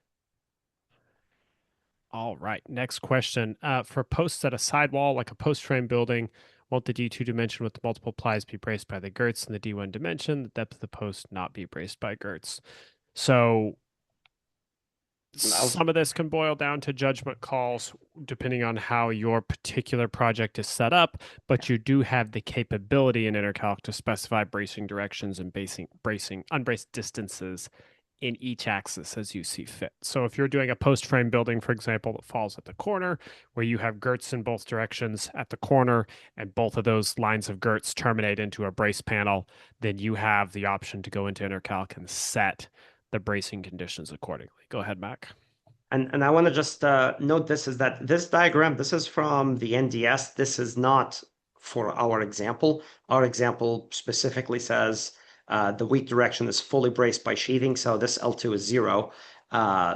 All right. Next question. For posts at a sidewall, like a post frame building, won't the D2 dimension with multiple plies be braced by the girts and the D1 dimension, the depth of the post not be braced by girts? So I'll some of this can boil down to judgment calls depending on how your particular project is set up, but you do have the capability in ENERCALC to specify bracing directions and bracing unbraced distances in each axis as you see fit. So if you're doing a post frame building, for example, that falls at the corner, where you have girts in both directions at the corner, and both of those lines of girts terminate into a brace panel, then you have the option to go into ENERCALC and set the bracing conditions accordingly. Go ahead, Mac. And I want to just note this is that this diagram, this is from the NDS. This is not for our example. Our example specifically says the weak direction is fully braced by sheathing, so this L2 is 0.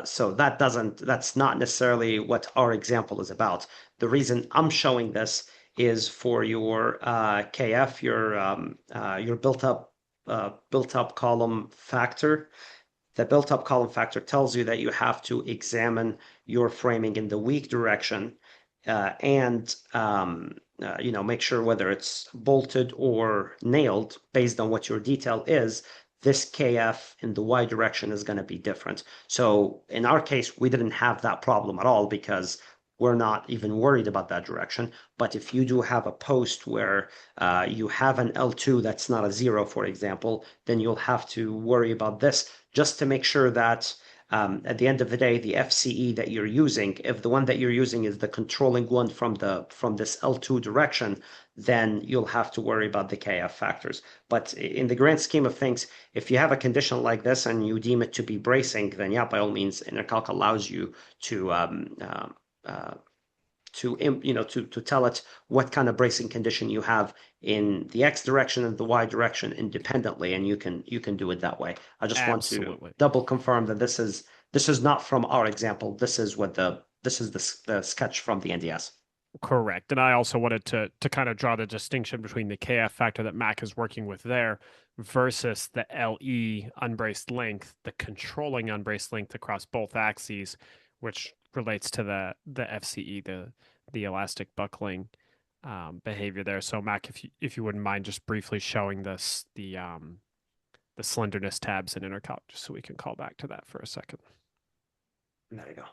So that's not necessarily what our example is about. The reason I'm showing this is for your KF, your built-up column factor. The built-up column factor tells you that you have to examine your framing in the weak direction, and make sure whether it's bolted or nailed based on what your detail is. This KF in the Y direction is going to be different. So in our case, we didn't have that problem at all because we're not even worried about that direction. But if you do have a post where you have an L2 that's not a 0, for example, then you'll have to worry about this just to make sure that at the end of the day, the FCE that you're using, if the one that you're using is the controlling one from this L2 direction, then you'll have to worry about the KF factors. But in the grand scheme of things, if you have a condition like this and you deem it to be bracing, then yeah, by all means, ENERCALC allows you to tell it what kind of bracing condition you have in the X direction and the Y direction independently, and you can do it that way. I just want to Absolutely. double confirm that this is not from our example. This is the sketch from the NDS. Correct. And I also wanted to kind of draw the distinction between the KF factor that Mac is working with there versus the LE unbraced length, the controlling unbraced length across both axes, which relates to the FCE, the elastic buckling behavior there. So Mac, if you wouldn't mind just briefly showing this the slenderness tabs in ENERCALC, just so we can call back to that for a second. There you go.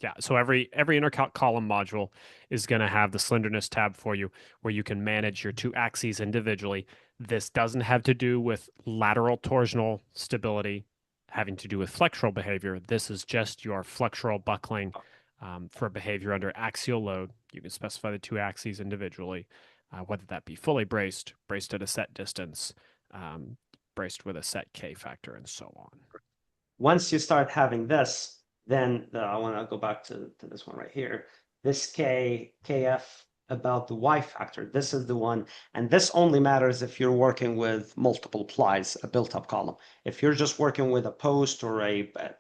Yeah, so every ENERCALC column module is going to have the slenderness tab for you where you can manage your two axes individually. This doesn't have to do with lateral torsional stability, having to do with flexural behavior. This is just your flexural buckling for behavior under axial load. You can specify the two axes individually, whether that be fully braced, braced at a set distance, um, braced with a set K factor, and so on. Once you start having this, then I want to go back to this one right here. This KF about the Y factor, this is the one, and this only matters if you're working with multiple plies, a built-up column. If you're just working with a post or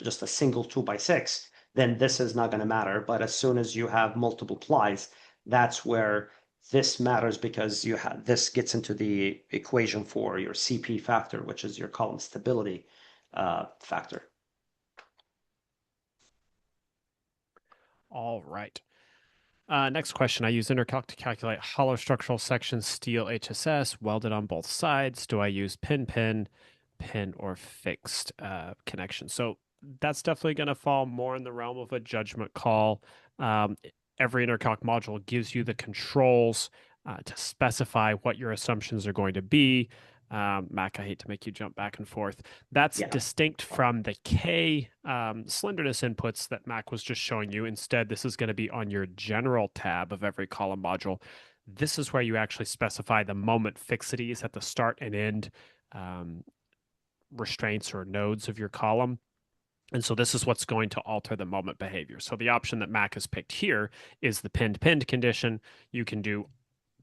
just a single 2x6, then this is not going to matter. But as soon as you have multiple plies, that's where this matters because this gets into the equation for your CP factor, which is your column stability factor. All right. Next question. I use ENERCALC to calculate hollow structural section steel HSS welded on both sides. Do I use pin, or fixed connection? So that's definitely going to fall more in the realm of a judgment call. Um, every ENERCALC module gives you the controls to specify what your assumptions are going to be. Mac, I hate to make you jump back and forth. That's Yeah. distinct from the K slenderness inputs that Mac was just showing you. Instead, this is going to be on your general tab of every column module. This is where you actually specify the moment fixities at the start and end um, restraints or nodes of your column. And so this is what's going to alter the moment behavior. So the option that Mac has picked here is the pinned condition. You can do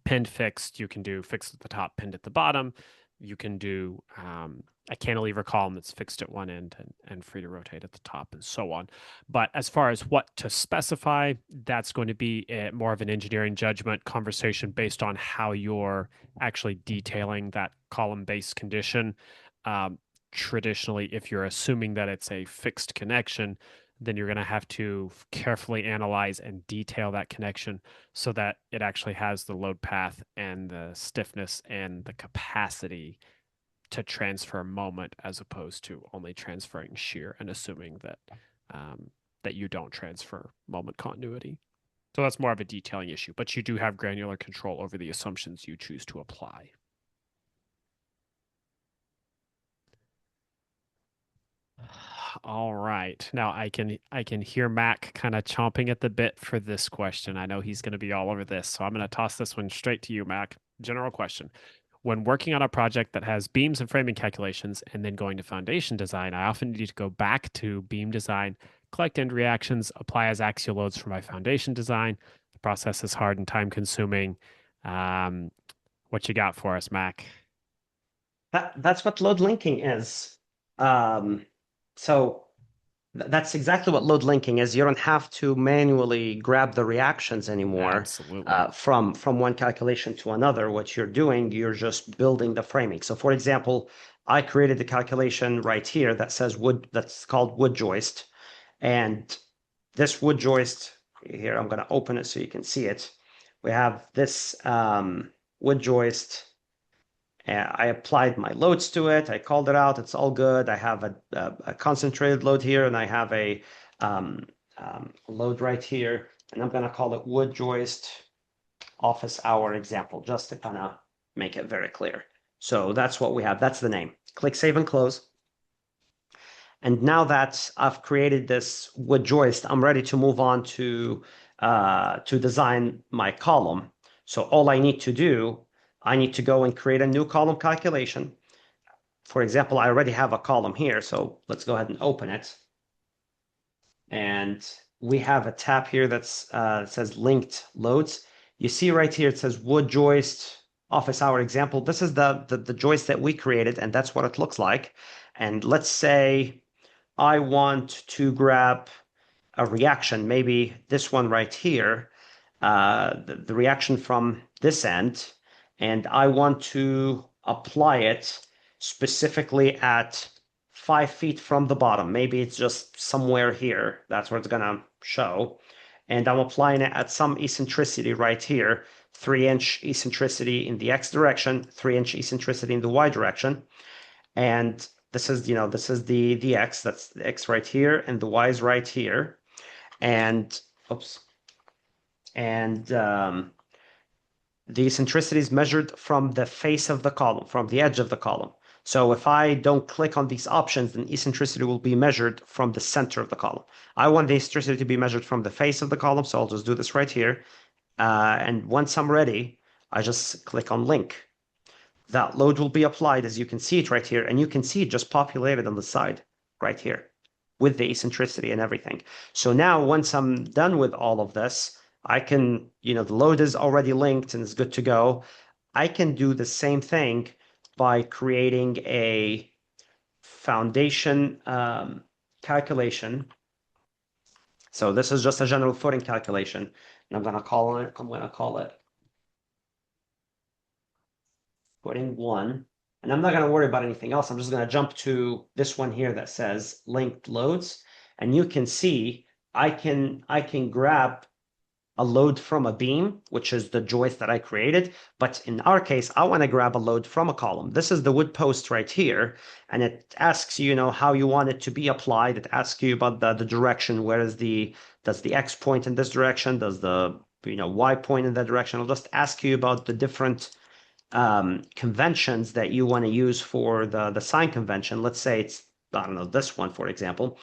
pinned fixed. You can do fixed at the top, pinned at the bottom. You can do a cantilever column that's fixed at one end and free to rotate at the top and so on. But as far as what to specify, that's going to be more of an engineering judgment conversation based on how you're actually detailing that column-based condition. Traditionally, if you're assuming that it's a fixed connection, then you're going to have to carefully analyze and detail that connection so that it actually has the load path and the stiffness and the capacity to transfer moment as opposed to only transferring shear and assuming that you don't transfer moment continuity. So that's more of a detailing issue, but you do have granular control over the assumptions you choose to apply. All right. Now I can hear Mac kind of chomping at the bit for this question. I know he's going to be all over this, so I'm going to toss this one straight to you, Mac. General question. When working on a project that has beams and framing calculations and then going to foundation design, I often need to go back to beam design, collect end reactions, apply as axial loads for my foundation design. The process is hard and time consuming. Um, what you got for us, Mac? That's what load linking is. Um, so that's exactly what load linking is. You don't have to manually grab the reactions anymore Absolutely. from one calculation to another. What you're doing, you're just building the framing. So for example, I created the calculation right here that says wood, that's called wood joist. And this wood joist here, I'm going to open it so you can see it. We have this wood joist. I applied my loads to it. I called it out. It's all good. I have a concentrated load here, and I have a load right here. And I'm going to call it wood joist office hour example, just to kind of make it very clear. So that's what we have. That's the name. Click Save and Close. And now that I've created this wood joist, I'm ready to move on to design my column. So all I need to do, I need to go and create a new column calculation. For example, I already have a column here, so let's go ahead and open it. And we have a tab here that's says linked loads. You see right here, it says wood joist office hour example. This is the joist that we created, and that's what it looks like. And let's say I want to grab a reaction, maybe this one right here, the reaction from this end, and I want to apply it specifically at 5 feet from the bottom. Maybe it's just somewhere here. That's where it's gonna show. And I'm applying it at some eccentricity right here, 3-inch eccentricity in the X direction, 3-inch eccentricity in the Y direction. And this is, this is the X, that's the X right here, and the Y is right here. and oops, and the eccentricity is measured from the face of the column, from the edge of the column. So if I don't click on these options, then eccentricity will be measured from the center of the column. I want the eccentricity to be measured from the face of the column, so I'll just do this right here. And once I'm ready, I just click on link. That load will be applied as you can see it right here, and you can see it just populated on the side right here with the eccentricity and everything. So now once I'm done with all of this, I can, the load is already linked and is good to go. I can do the same thing by creating a foundation calculation. So this is just a general footing calculation, and I'm gonna call it footing one. And I'm not gonna worry about anything else. I'm just gonna jump to this one here that says linked loads. And you can see I can grab a load from a beam, which is the joist that I created. But in our case, I want to grab a load from a column. This is the wood post right here. And it asks you, how you want it to be applied. It asks you about the direction. Does the X point in this direction? Does the, Y point in that direction? I'll just ask you about the different conventions that you want to use for the sign convention. Let's say it's, I don't know, this one, for example,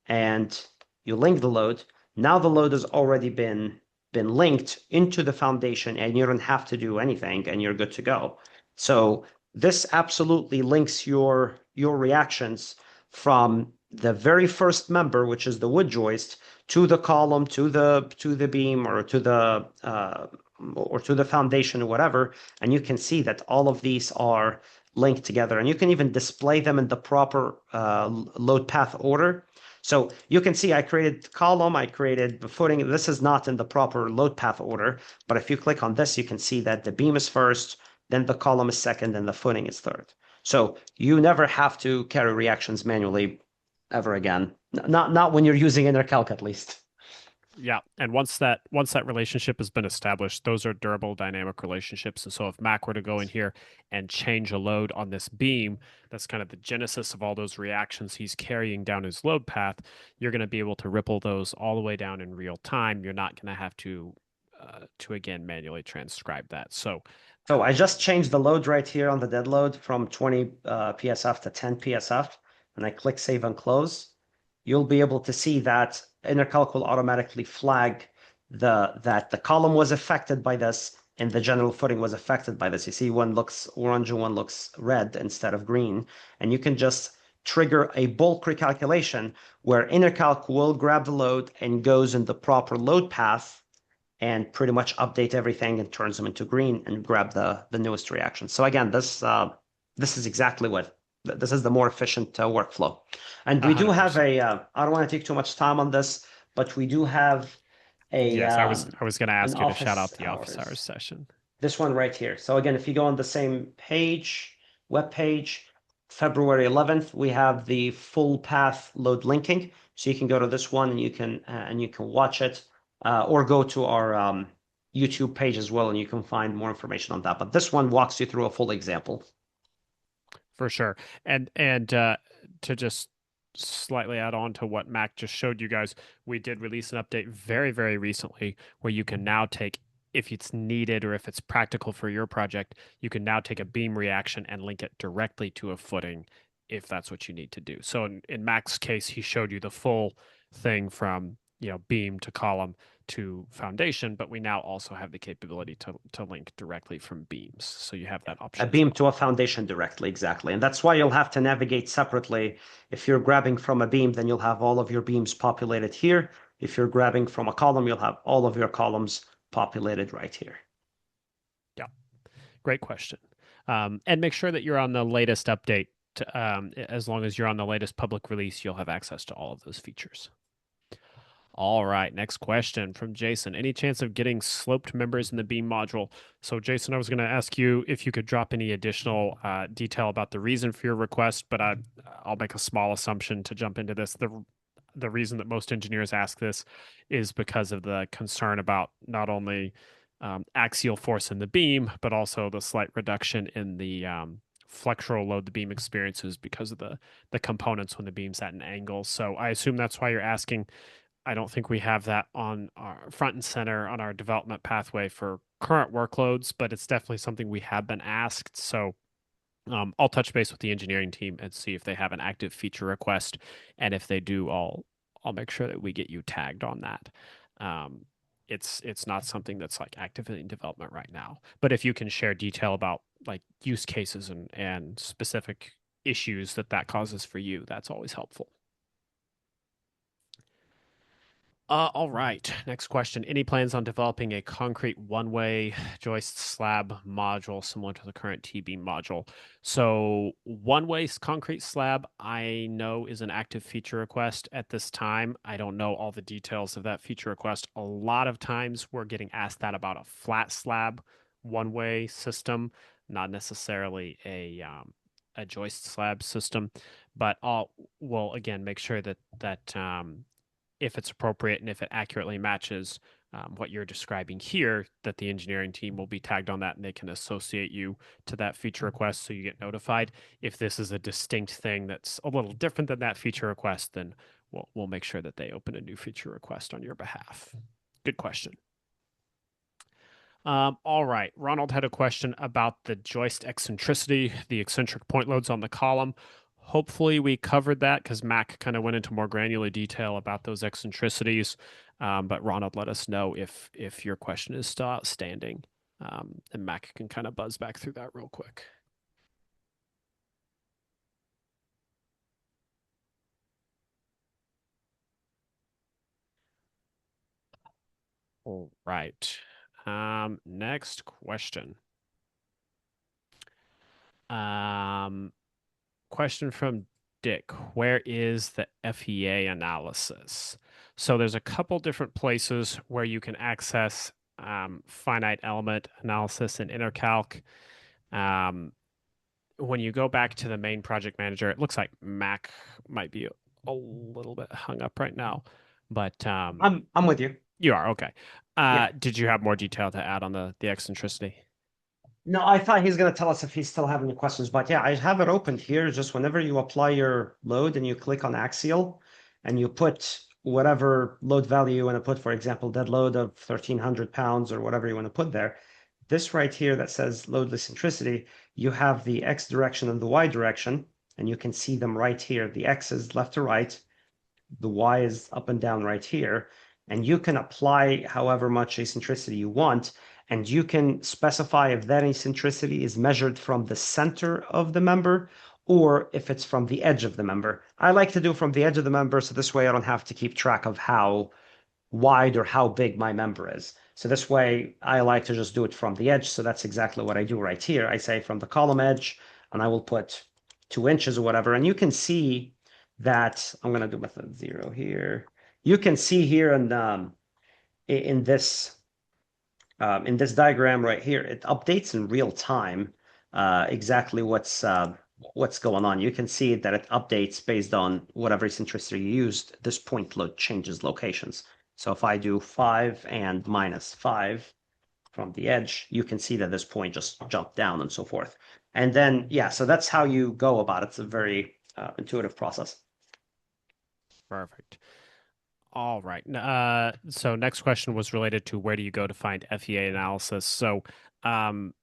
and you link the load. Now the load has already been linked into the foundation, and you don't have to do anything, and you're good to go. So this absolutely links your reactions from the very first member, which is the wood joist, to the column, to the beam, or to the foundation or whatever, and you can see that all of these are linked together, and you can even display them in the proper load path order. So you can see I created column, I created the footing. This is not in the proper load path order, but if you click on this, you can see that the beam is first, then the column is second, and the footing is third. So you never have to carry reactions manually ever again. Not when you're using ENERCALC at least. Yeah, and once that relationship has been established, those are durable dynamic relationships. And so if Mac were to go in here and change a load on this beam, that's kind of the genesis of all those reactions he's carrying down his load path. You're going to be able to ripple those all the way down in real time. You're not going to have to again manually transcribe that. So So I just changed the load right here on the dead load from 20 PSF to 10 PSF, and I click Save and Close. You'll be able to see that ENERCALC will automatically flag that the column was affected by this and the general footing was affected by this. You see one looks orange and one looks red instead of green, and you can just trigger a bulk recalculation where ENERCALC will grab the load and goes in the proper load path and pretty much update everything and turns them into green and grab the newest reaction. So again, this is exactly what this is the more efficient workflow. And we do have 100%. I don't want to take too much time on this, but we do have a Yes, I was going to an ask you to shout office out the office hours hours. session. This one right here. So again, if you go on the same page, web page, February 11th, we have the full path load linking. So you can go to this one and you can watch it, or go to our YouTube page as well, and you can find more information on that. But this one walks you through a full example. For sure. And to just slightly add on to what Mac just showed you guys, we did release an update very, very recently where you can now take, if it's needed or if it's practical for your project, you can now take a beam reaction and link it directly to a footing if that's what you need to do. So in Mac's case, he showed you the full thing from, beam to column to foundation, but we now also have the capability to link directly from beams. So you have that A option as beam well. to a foundation directly, exactly. And that's why you'll have to navigate separately. If you're grabbing from a beam, then you'll have all of your beams populated here. If you're grabbing from a column, you'll have all of your columns populated right here. Yeah. Great question. And make sure that you're on the latest update. As long as you're on the latest public release, you'll have access to all of those features. All right, next question from Jason. Any chance of getting sloped members in the beam module? So, Jason, I was going to ask you if you could drop any additional detail about the reason for your request, but I'll make a small assumption to jump into this. The reason that most engineers ask this is because of the concern about not only axial force in the beam, but also the slight reduction in the flexural load the beam experiences because of the components when the beam's at an angle. So I assume that's why you're asking. I don't think we have that on our front and center on our development pathway for current workloads, but it's definitely something we have been asked. So I'll touch base with the engineering team and see if they have an active feature request, and if they do, I'll make sure that we get you tagged on that. Um, it's not something that's like actively in development right now, but if you can share detail about like use cases and specific issues that that causes for you, that's always helpful. All right. Next question. Any plans on developing a concrete one-way joist slab module similar to the current T-beam module? So one-way concrete slab, I know is an active feature request at this time. I don't know all the details of that feature request. A lot of times we're getting asked that about a flat slab one-way system, not necessarily a joist slab system, but we'll again make sure that if it's appropriate and if it accurately matches what you're describing here, that the engineering team will be tagged on that and they can associate you to that feature request so you get notified. If this is a distinct thing that's a little different than that feature request, then we'll make sure that they open a new feature request on your behalf. Good question. All right. Ronald had a question about the joist eccentricity, the eccentric point loads on the column. Hopefully, we covered that because Mac kind of went into more granular detail about those eccentricities. But Ronald, let us know if your question is still outstanding, and Mac can kind of buzz back through that real quick. All right. Next question. Um, Question from Dick. Where is the FEA analysis? So there's a couple different places where you can access finite element analysis in ENERCALC. Um, when you go back to the main project manager, it looks like Mac might be a little bit hung up right now, but I'm with you. you are okay. Yeah. Did you have more detail to add on the eccentricity? No, I thought he's going to tell us if he's still having any questions, but yeah, I have it opened here. Just whenever you apply your load and you click on axial and you put whatever load value you want to put, for example, dead load of 1,300 pounds or whatever you want to put there, this right here that says load eccentricity, you have the X direction and the Y direction, and you can see them right here. The X is left to right, the Y is up and down right here, and you can apply however much eccentricity you want, and you can specify if that eccentricity is measured from the center of the member or if it's from the edge of the member. I like to do from the edge of the member, so this way I don't have to keep track of how wide or how big my member is. So this way I like to just do it from the edge. So that's exactly what I do right here. I say from the column edge, and I will put 2 inches or whatever. And you can see that I'm going to do method 0 here. You can see here in this diagram right here, it updates in real time exactly what's going on. You can see that it updates based on whatever eccentricity you used. This point load changes locations. So if I do 5 and -5 from the edge, you can see that this point just jumped down and so forth. And then, yeah, so that's how you go about it. It's a very intuitive process. Perfect. All right. So next question was related to where do you go to find FEA analysis? So, um,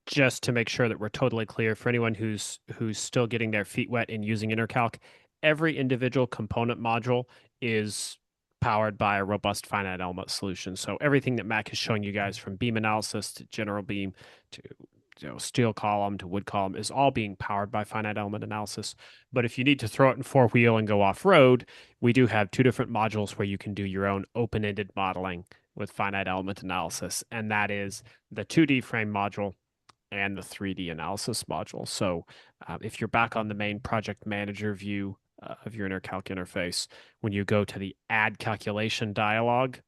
just to make sure that we're totally clear for anyone who's still getting their feet wet in using ENERCALC, every individual component module is powered by a robust finite element solution. So everything that Mac is showing you guys from beam analysis to general beam to steel column to wood column is all being powered by finite element analysis. But if you need to throw it in four wheel and go off road, we do have two different modules where you can do your own open-ended modeling with finite element analysis, and that is the 2D frame module and the 3D analysis module. So if you're back on the main project manager view of your ENERCALC interface, when you go to the add calculation dialog,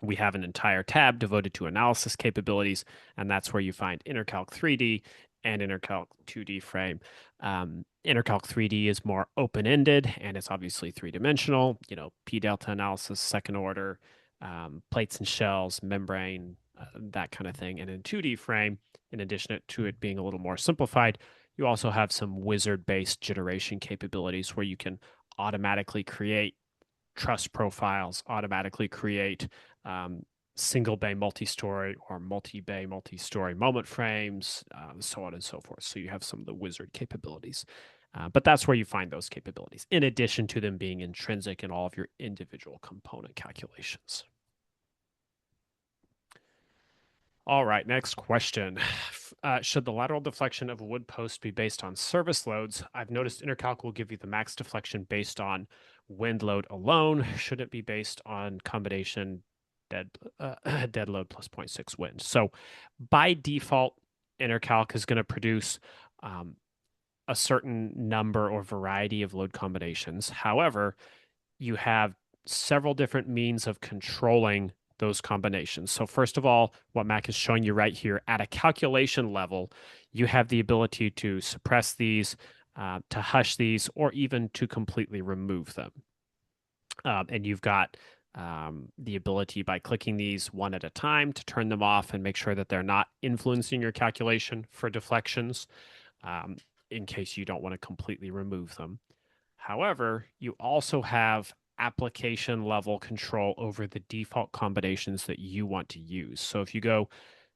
we have an entire tab devoted to analysis capabilities, and that's where you find ENERCALC 3D and ENERCALC 2D frame. ENERCALC 3D is more open-ended, and it's obviously three-dimensional, P delta analysis, second order, plates and shells, membrane, that kind of thing. And in 2D frame, in addition to it being a little more simplified, you also have some wizard-based generation capabilities where you can automatically create truss profiles automatically create single bay multi-story or multi-bay multi-story moment frames, so on and so forth. So you have some of the wizard capabilities. But that's where you find those capabilities, in addition to them being intrinsic in all of your individual component calculations. All right, next question. Should the lateral deflection of a wood post be based on service loads? I've noticed ENERCALC will give you the max deflection based on wind load alone. Should it be based on combination dead dead load plus 0.6 wind? So by default, ENERCALC is going to produce a certain number or variety of load combinations. However, you have several different means of controlling those combinations. So first of all, what Mac is showing you right here at a calculation level, you have the ability to suppress these, to hush these, or even to completely remove them. And you've got the ability by clicking these one at a time to turn them off and make sure that they're not influencing your calculation for deflections, in case you don't want to completely remove them. However, you also have application level control over the default combinations that you want to use. So if you go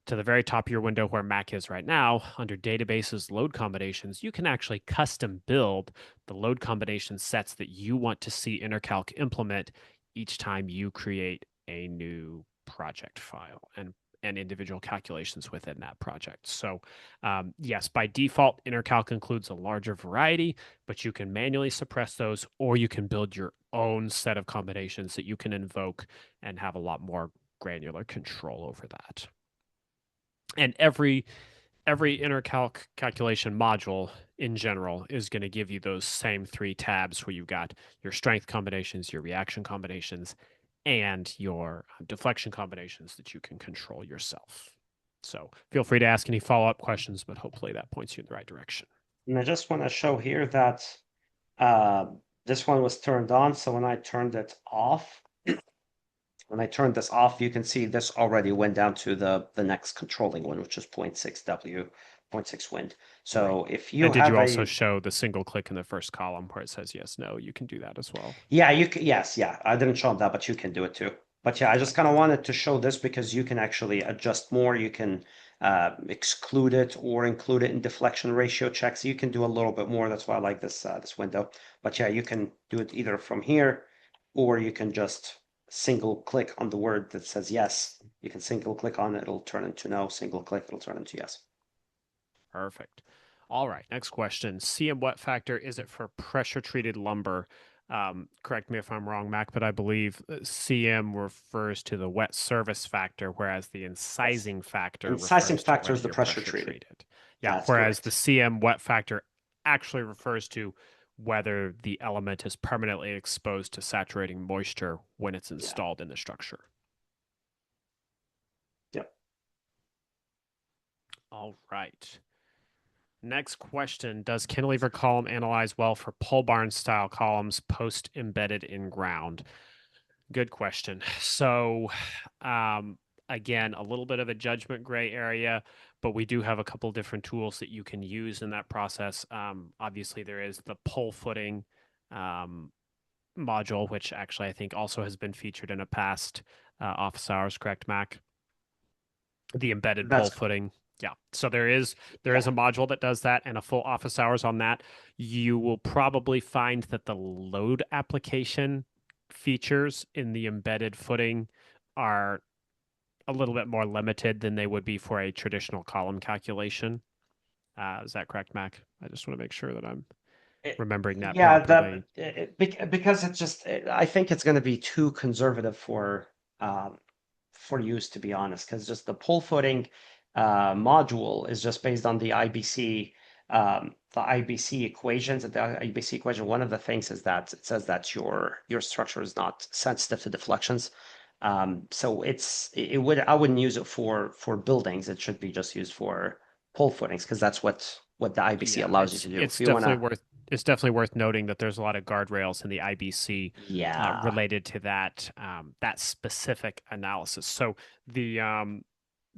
to the very top of your window where Mac is right now, under databases load combinations, you can actually custom build the load combination sets that you want to see ENERCALC implement each time you create a new project file and individual calculations within that project. So yes, by default, ENERCALC includes a larger variety, but you can manually suppress those, or you can build your own set of combinations that you can invoke and have a lot more granular control over that. And every ENERCALC calculation module in general is going to give you those same three tabs where you've got your strength combinations, your reaction combinations, and your deflection combinations that you can control yourself. So feel free to ask any follow-up questions, but hopefully that points you in the right direction. And I just want to show here that uh, this one was turned on. So when I turned it off, when I turned this off, you can see this already went down to the next controlling one, which is 0.6 W, 0.6 wind. So Right. if you And did you have also a show the single click in the first column where it says yes, no? You can do that as well. yeah, you can, yes, yeah. I didn't show that, but you can do it too. But yeah, I just kind of wanted to show this because you can actually adjust more. You can exclude it or include it in deflection ratio checks. You can do a little bit more. That's why I like this window. But yeah, you can do it either from here, or you can just single click on the word that says yes. You can single click on it, it'll turn into no. Single click, it'll turn into yes. Perfect. All right, next question. CM wet factor, is it for pressure treated lumber? Correct me if I'm wrong, Mac, but I believe CM refers to the wet service factor, whereas the Yes. incising factor Incising refers to factor whether is the you're pressure pressure treated. treated. Yeah, That's whereas the correct. CM wet factor actually refers to whether the element is permanently exposed to saturating moisture when it's Yeah. installed in the structure. Yep. All right. Next question. Does cantilever column analyze well for pole barn style columns post embedded in ground? Good question. So, um, again, a little bit of a judgment gray area, but we do have a couple different tools that you can use in that process. Obviously, there is the pole footing um, module, which actually I think also has been featured in a past office hours, correct, Mac? The embedded pole That's footing. Yeah. So there is yeah. a module that does that and a full office hours on that. You will probably find that the load application features in the embedded footing are a little bit more limited than they would be for a traditional column calculation. Is that correct, Mac? I just want to make sure that I'm remembering that Yeah, properly. because it's just I think it's going to be too conservative um for use to be honest, because just the pole footing module is just based on the IBC equations. And the IBC equation, one of the things is that it says that your structure is not sensitive to deflections. So it would I wouldn't use it for buildings. It should be just used for pole footings because that's what the IBC Yeah, allows you it's to do. If it's you definitely wanna, worth it's definitely worth noting that there's a lot of guardrails in the IBC yeah, related to that specific analysis. So the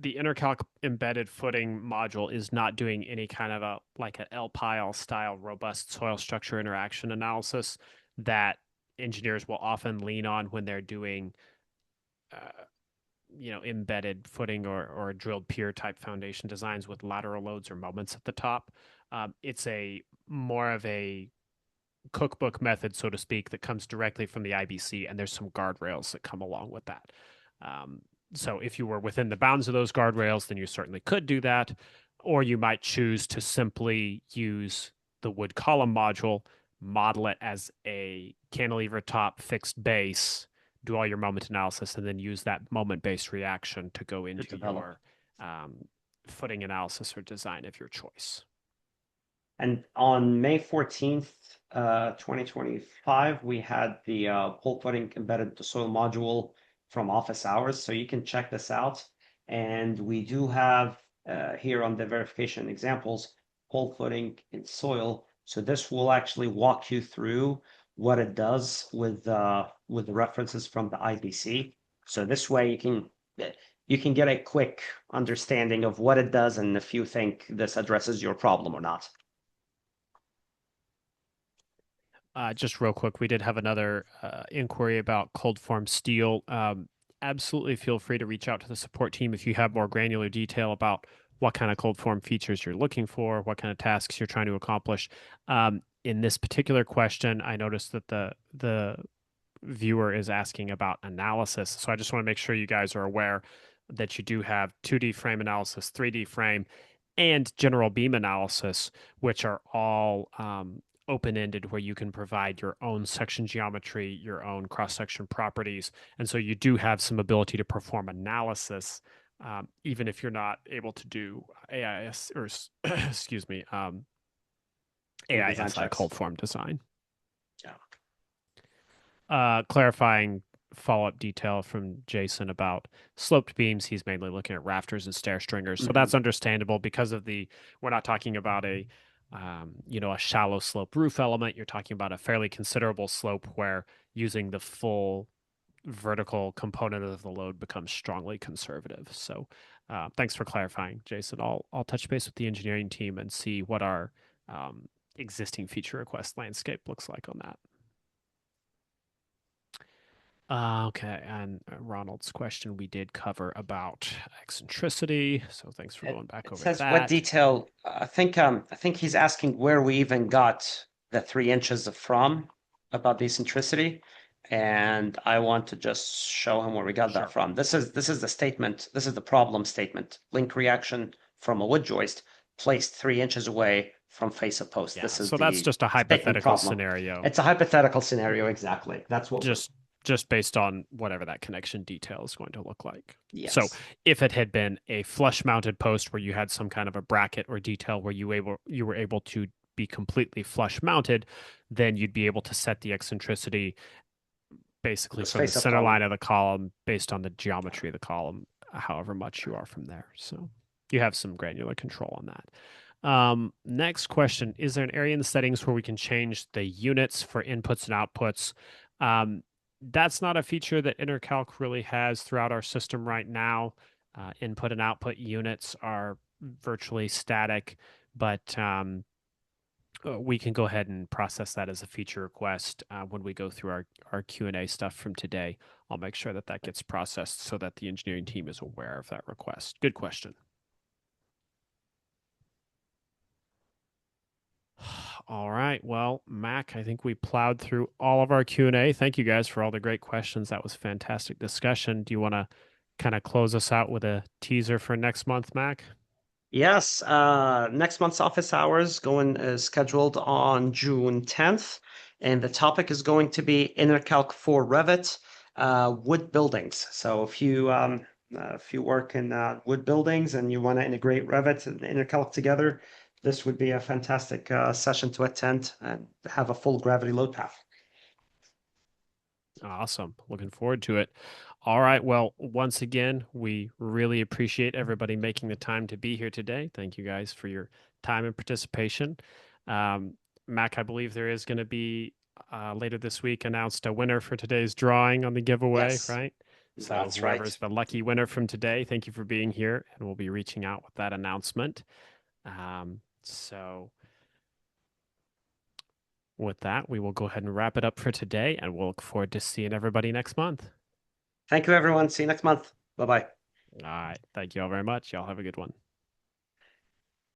ENERCALC embedded footing module is not doing any kind of a like an LPIL style robust soil structure interaction analysis that engineers will often lean on when they're doing embedded footing or drilled pier type foundation designs with lateral loads or moments at the top. It's a more of a cookbook method, so to speak, that comes directly from the IBC, and there's some guardrails that come along with that. Um, so if you were within the bounds of those guardrails, then you certainly could do that, or you might choose to simply use the wood column module, model it as a cantilever top fixed base, do all your moment analysis, and then use that moment based reaction to go to into develop. your footing analysis or design of your choice. And on May 14th, 2025, we had the pole footing embedded to soil module from office hours. So you can check this out. And we do have here on the verification examples, pole footing in soil. So this will actually walk you through what it does with the references from the IBC. So this way you can get a quick understanding of what it does and if you think this addresses your problem or not. Just real quick, we did have another inquiry about cold form steel. Absolutely feel free to reach out to the support team if you have more granular detail about what kind of cold form features you're looking for, what kind of tasks you're trying to accomplish. In this particular question, I noticed that the viewer is asking about analysis. So I just want to make sure you guys are aware that you do have 2D frame analysis, 3D frame, and general beam analysis, which are all open-ended, where you can provide your own section geometry, your own cross-section properties. And so you do have some ability to perform analysis, even if you're not able to do AIS or, excuse me, Full design AISI checks. cold form design. Yeah. Clarifying follow-up detail from Jason about sloped beams. He's mainly looking at rafters and stair stringers. So Mhm. that's understandable because we're not talking about a shallow slope roof element. You're talking about a fairly considerable slope where using the full vertical component of the load becomes strongly conservative. So thanks for clarifying, Jason. I'll touch base with the engineering team and see what our existing feature request landscape looks like on that. Okay, and Ronald's question we did cover about eccentricity, so thanks for going back It over says what that. detail? I think he's asking where we even got the 3 inches from about the eccentricity, and I want to just show him where we got that Sure. from. This is the statement. This is the problem statement. Link reaction from a wood joist placed 3 inches away from face of post. Yeah, This is so that's the just a statement hypothetical problem. scenario, It's a hypothetical scenario, exactly. That's what we're. just just based on whatever that connection detail is going to look like. So Yes. if it had been a flush mounted post where you had some kind of a bracket or detail where you were able to be completely flush mounted, then you'd be able to set the eccentricity basically Just from the face up center line column. of the column based on the geometry of the column, however much you are from there. So you have some granular control on that. Next question. Is there an area in the settings where we can change the units for inputs and outputs? That's not a feature that ENERCALC really has throughout our system right now. Input and output units are virtually static, but we can go ahead and process that as a feature request when we go through our Q&A stuff from today. I'll make sure that that gets processed so that the engineering team is aware of that request. Good question. All right. Well, Mac, I think we plowed through all of our Q&A. Thank you guys for all the great questions. That was fantastic discussion. Do you want to kind of close us out with a teaser for next month, Mac? Yes, next month's office hours going is scheduled on June 10th, and the topic is going to be ENERCALC for Revit, wood buildings. So if you work in wood buildings and you want to integrate Revit and ENERCALC together, this would be a fantastic session to attend and have a full gravity load path. Awesome. Looking forward to it. All right. Well, once again, we really appreciate everybody making the time to be here today. Thank you guys for your time and participation. Um, Mac, I believe there is going to be later this week announced a winner for today's drawing on the giveaway, Yes, right? So that's whoever's right. the lucky winner from today, thank you for being here, and we'll be reaching out with that announcement. So With that, we will go ahead and wrap it up for today, and we'll look forward to seeing everybody next month. Thank you, everyone. See you next month. Bye bye. All right. Thank you all very much. Y'all have a good one.